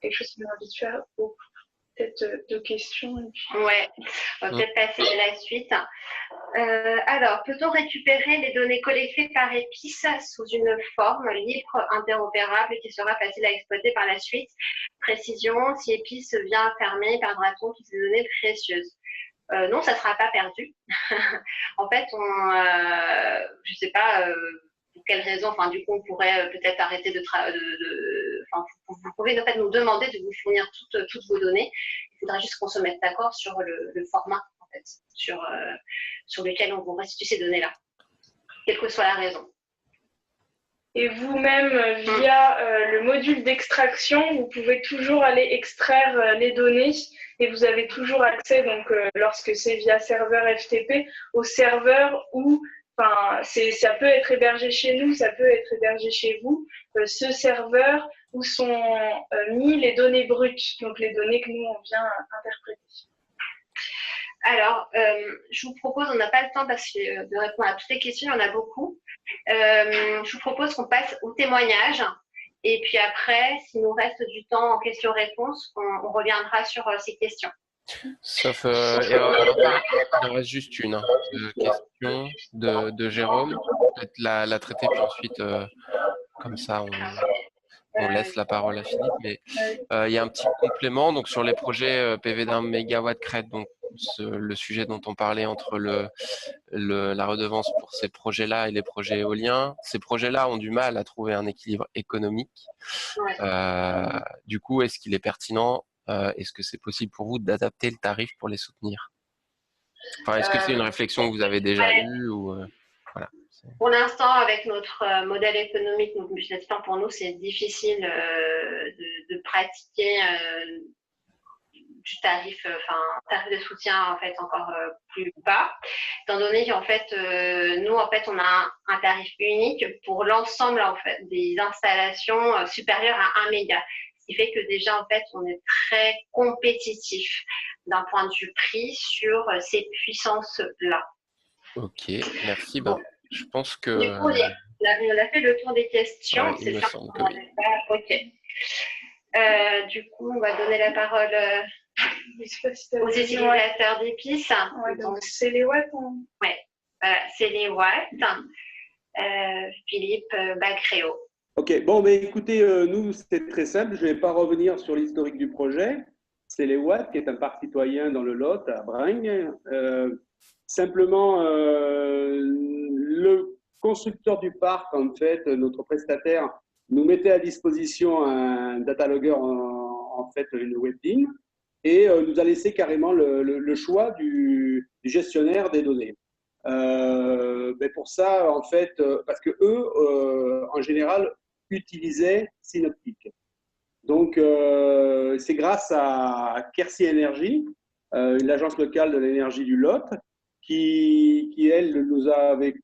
quelque chose qu'on a envie de faire. Peut-être deux questions. Ouais, on va peut-être passer à la suite. Alors, peut-on récupérer les données collectées par EPIS sous une forme libre, interopérable et qui sera facile à exploiter par la suite? Précision, si EPIS vient fermer, perdra-t-on toutes ces données précieuses? Non, ça ne sera pas perdu. En fait, je ne sais pas pour quelle raison, enfin, du coup, on pourrait peut-être arrêter vous pouvez en fait nous demander de vous fournir toutes vos données. Il faudra juste qu'on se mette d'accord sur le format, en fait, sur lequel on vous restitue ces données-là, quelle que soit la raison. Et vous-même, via le module d'extraction, vous pouvez toujours aller extraire les données et vous avez toujours accès, donc lorsque c'est via serveur FTP, au serveur où, ça peut être hébergé chez nous, ça peut être hébergé chez vous, ce serveur où sont mis les données brutes, donc les données que nous, on vient interpréter. Alors, je vous propose, on n'a pas le temps de répondre à toutes les questions, il y en a beaucoup. Je vous propose qu'on passe au témoignage. Et puis après, s'il nous reste du temps en questions-réponses, on reviendra sur ces questions. Sauf, il en reste juste une question de Jérôme. Peut-être la traiter, puis ensuite, comme ça, on laisse la parole à Philippe. Mais il y a un petit complément. Donc, sur les projets PV d'un mégawatt crête, donc le sujet dont on parlait entre la redevance pour ces projets-là et les projets éoliens, ces projets-là ont du mal à trouver un équilibre économique. Du coup, est-ce qu'il est pertinent, est-ce que c'est possible pour vous d'adapter le tarif pour les soutenir? Enfin, est-ce que c'est une réflexion que vous avez déjà eue ou, voilà. Pour l'instant, avec notre modèle économique, notre business plan, pour nous, c'est difficile de pratiquer du tarif de soutien en fait encore plus bas, étant donné qu'en fait nous en fait on a un tarif unique pour l'ensemble en fait des installations supérieures à 1 méga, ce qui fait que déjà en fait on est très compétitif d'un point de vue prix sur ces puissances là. Ok, merci. Bon. Je pense que du coup, on a fait le tour des questions. Ouais, il me semble que oui. Ok. Du coup, on va donner la parole aux utilisateurs d'épices. Ouais, donc c'est les watts. Ouais, c'est les watts. Philippe Bacréo. Ok, bon, mais écoutez, nous, c'est très simple. Je ne vais pas revenir sur l'historique du projet. C'est les watts, qui est un parc citoyen dans le Lot, à Bringues. Simplement, le constructeur du parc, en fait, notre prestataire, nous mettait à disposition un data logger, en fait, une WebDIM, et nous a laissé carrément le choix du gestionnaire des données. Mais pour ça, en fait, parce que eux, en général, utilisaient Synoptic. Donc, c'est grâce à Quercy Énergie, l'agence locale de l'énergie du Lot, qui elle, nous avait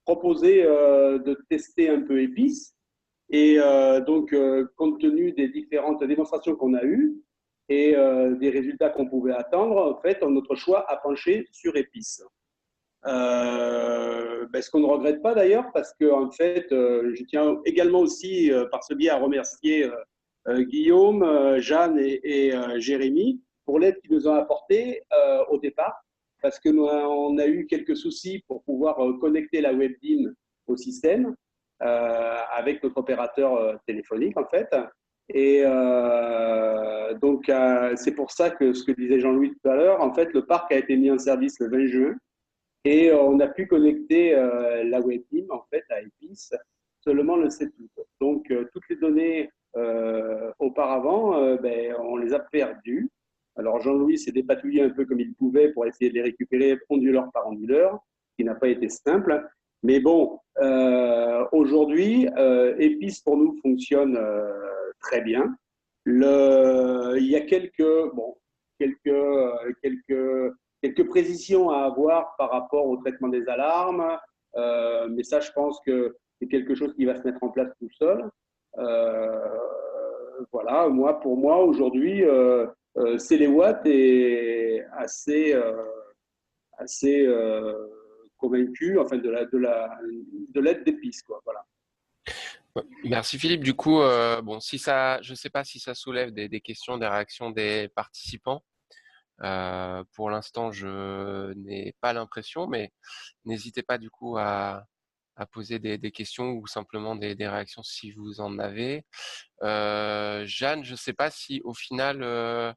proposé de tester un peu Épice. Et donc, compte tenu des différentes démonstrations qu'on a eues et des résultats qu'on pouvait attendre, en fait, notre choix a penché sur Épice. Ce qu'on ne regrette pas d'ailleurs, parce que en fait, je tiens également aussi par ce biais à remercier Guillaume, Jeanne et Jérémy pour l'aide qu'ils nous ont apportée au départ, parce que nous on a eu quelques soucis pour pouvoir connecter la WebDIM au système avec notre opérateur téléphonique en fait. Et donc c'est pour ça que ce que disait Jean-Louis tout à l'heure, en fait, le parc a été mis en service le 20 juin. Et on a pu connecter la WebDIM en fait à Épice seulement le 7 août. Donc toutes les données auparavant, on les a perdues. Alors Jean-Louis s'est dépatouillé un peu comme il pouvait pour essayer de les récupérer onduleur par onduleur, ce qui n'a pas été simple. Mais bon, aujourd'hui, Épice pour nous fonctionne très bien. Il y a quelques précisions à avoir par rapport au traitement des alarmes, mais ça, je pense que c'est quelque chose qui va se mettre en place tout seul. Voilà, pour moi, aujourd'hui, Céléwatt est assez convaincu, enfin, de l'aide d'Épice, quoi. Voilà. Merci Philippe. Du coup, bon, je ne sais pas si ça soulève des questions, des réactions des participants. Pour l'instant, je n'ai pas l'impression, mais n'hésitez pas du coup à poser des questions ou simplement des réactions si vous en avez. Jeanne, je ne sais pas si au final,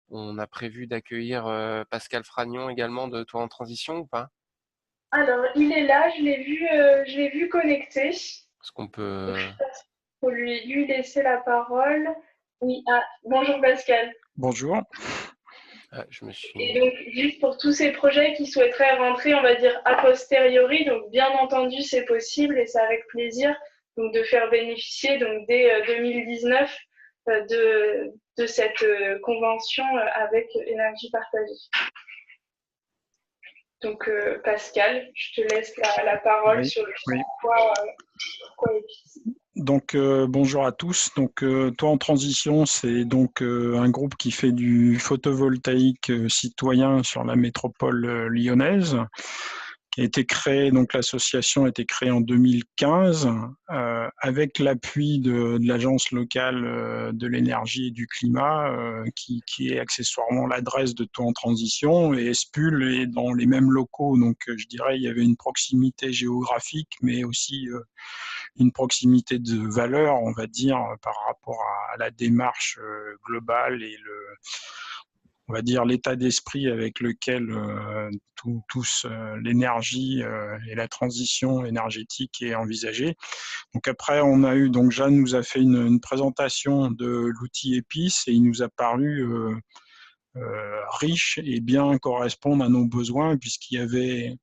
on a prévu d'accueillir Pascal Fragnon également de Toi en Transition ou pas? Alors, il est là, je l'ai vu connecté. Est-ce qu'on peut... Il faut lui laisser la parole. Oui, bonjour Pascal. Bonjour. Et donc, juste pour tous ces projets qui souhaiteraient rentrer, on va dire, a posteriori, donc bien entendu, c'est possible et c'est avec plaisir. donc de faire bénéficier donc dès 2019 de cette convention avec énergie partagée. Donc Pascal, je te laisse la parole sur le pourquoi Épice. Donc bonjour à tous. Donc Toi en transition, c'est donc un groupe qui fait du photovoltaïque citoyen sur la métropole lyonnaise, qui a été créé. Donc l'association a été créée en 2015 avec l'appui de l'agence locale de l'énergie et du climat, qui est accessoirement l'adresse de Toi en transition, et Espul est dans les mêmes locaux. Donc je dirais il y avait une proximité géographique, mais aussi une proximité de valeur, on va dire, par rapport à la démarche globale et on va dire l'état d'esprit avec lequel tous l'énergie et la transition énergétique est envisagée. Donc après, donc Jeanne nous a fait une présentation de l'outil Épice, et il nous a paru riche et bien correspondre à nos besoins, puisqu'il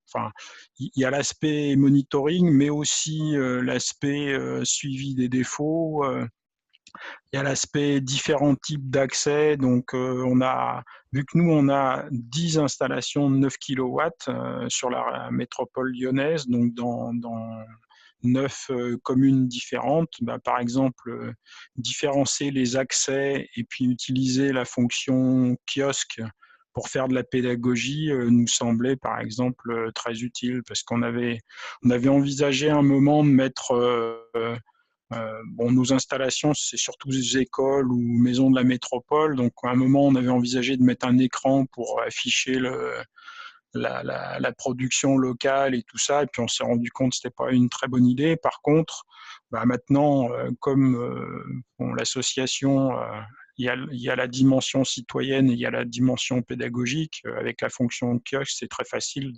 y a l'aspect monitoring, mais aussi l'aspect suivi des défauts. Il y a l'aspect différents types d'accès. Donc vu que nous on a 10 installations de 9 kW sur la métropole lyonnaise, donc dans 9 communes différentes, par exemple, différencier les accès et puis utiliser la fonction kiosque pour faire de la pédagogie nous semblait par exemple très utile, parce qu'on avait envisagé un moment de mettre nos installations, c'est surtout des écoles ou maisons de la métropole, donc à un moment on avait envisagé de mettre un écran pour afficher la production locale et tout ça, et puis on s'est rendu compte que ce n'était pas une très bonne idée. Par contre, maintenant, comme l'association, il y a la dimension citoyenne et il y a la dimension pédagogique, avec la fonction kiosque, c'est très facile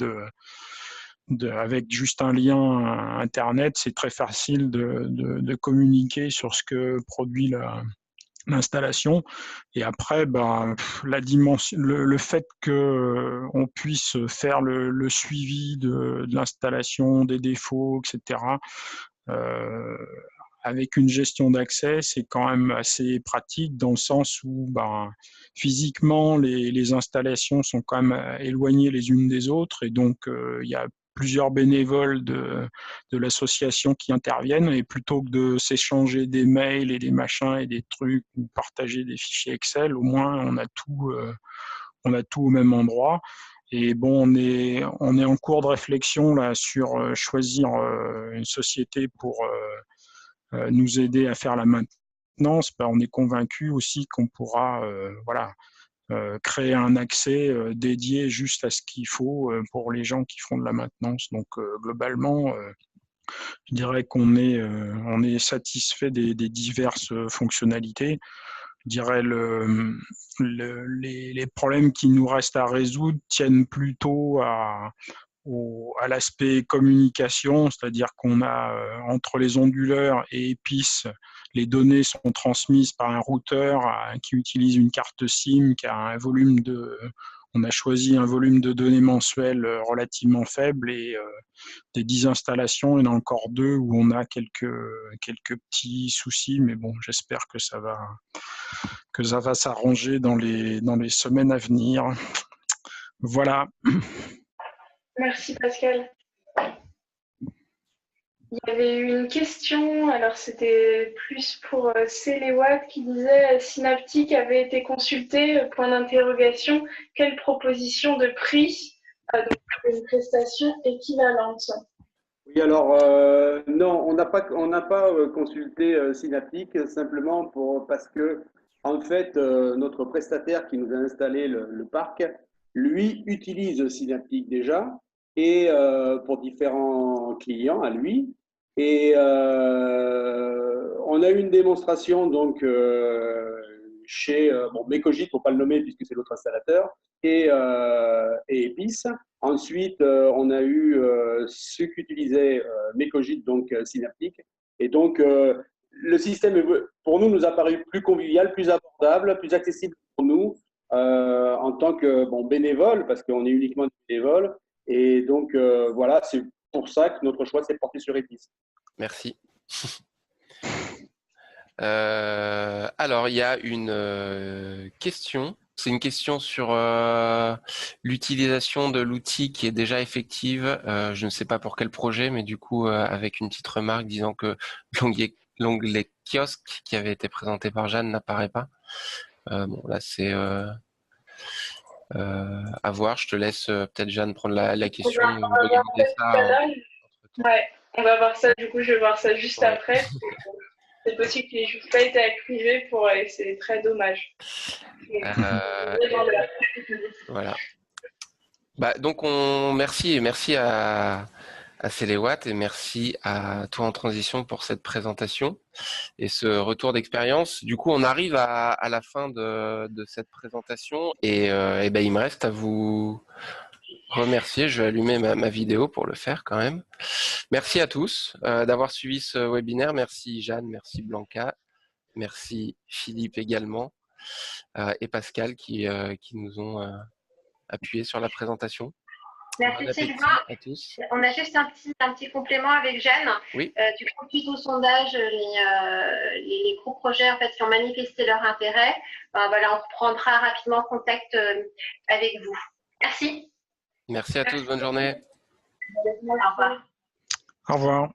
avec juste un lien Internet, c'est très facile de communiquer sur ce que produit l'installation. Et après, la dimension, le fait qu'on puisse faire le suivi de l'installation, des défauts, etc., avec une gestion d'accès, c'est quand même assez pratique, dans le sens où physiquement, les installations sont quand même éloignées les unes des autres, et donc il y a plusieurs bénévoles de l'association qui interviennent, et plutôt que de s'échanger des mails et des machins et des trucs, ou partager des fichiers Excel, au moins on a tout au même endroit. Et on est en cours de réflexion là sur choisir une société pour nous aider à faire la maintenance. On est convaincu aussi qu'on pourra créer un accès dédié juste à ce qu'il faut pour les gens qui font de la maintenance. Donc globalement, je dirais qu'on est satisfait des diverses fonctionnalités. Je dirais les problèmes qui nous restent à résoudre tiennent plutôt à l'aspect communication, c'est-à-dire qu'on a entre les onduleurs et Épice, les données sont transmises par un routeur qui utilise une carte SIM qui a un volume on a choisi un volume de données mensuel relativement faible, et des 10 installations, il y en a encore 2 où on a quelques petits soucis, mais bon, j'espère que ça va s'arranger dans les semaines à venir. Voilà. Merci Pascal. Il y avait eu une question, alors c'était plus pour Céléwatt, qui disait Synaptic avait été consulté, point d'interrogation, quelle proposition de prix pour une prestation équivalente? Oui, alors non, on n'a pas consulté Synaptic, simplement parce que en fait notre prestataire qui nous a installé le parc, lui utilise Synaptic déjà, et pour différents clients à lui. Et on a eu une démonstration donc chez Mecogit, pour ne pas le nommer puisque c'est l'autre installateur, et Épice. Ensuite, on a eu ceux qui utilisaient Mecogit, donc Synaptic. Et donc, le système, pour nous a paru plus convivial, plus abordable, plus accessible pour nous en tant que bénévole, parce qu'on est uniquement bénévole. Et donc, voilà, c'est pour ça que notre choix s'est porté sur Épice. Merci. Alors, il y a une question. C'est une question sur l'utilisation de l'outil qui est déjà effective. Je ne sais pas pour quel projet, mais du coup, avec une petite remarque disant que l'onglet kiosque qui avait été présenté par Jeanne n'apparaît pas. Bon, là, c'est à voir. Je te laisse peut-être, Jeanne, prendre la question. Regarder ça. Ouais, on va voir ça. Du coup, je vais voir ça juste après. C'est possible qu'il n'ait juste pas été activé et c'est très dommage. Voilà. Bah, donc, merci à Céléwatt et merci à toi en transition pour cette présentation et ce retour d'expérience. Du coup, on arrive à la fin de cette présentation et ben, il me reste à vous remercier. Je vais allumer ma vidéo pour le faire quand même. Merci à tous d'avoir suivi ce webinaire. Merci Jeanne, merci Blanca, merci Philippe également et Pascal qui nous ont appuyé sur la présentation. Merci Sylvain. À tous. On a juste un petit complément avec Jeanne. Oui. Du coup, suite au sondage, les gros projets en fait, qui ont manifesté leur intérêt, voilà, on reprendra rapidement contact avec vous. Merci. Merci à tous, bonne journée. Au revoir. Au revoir.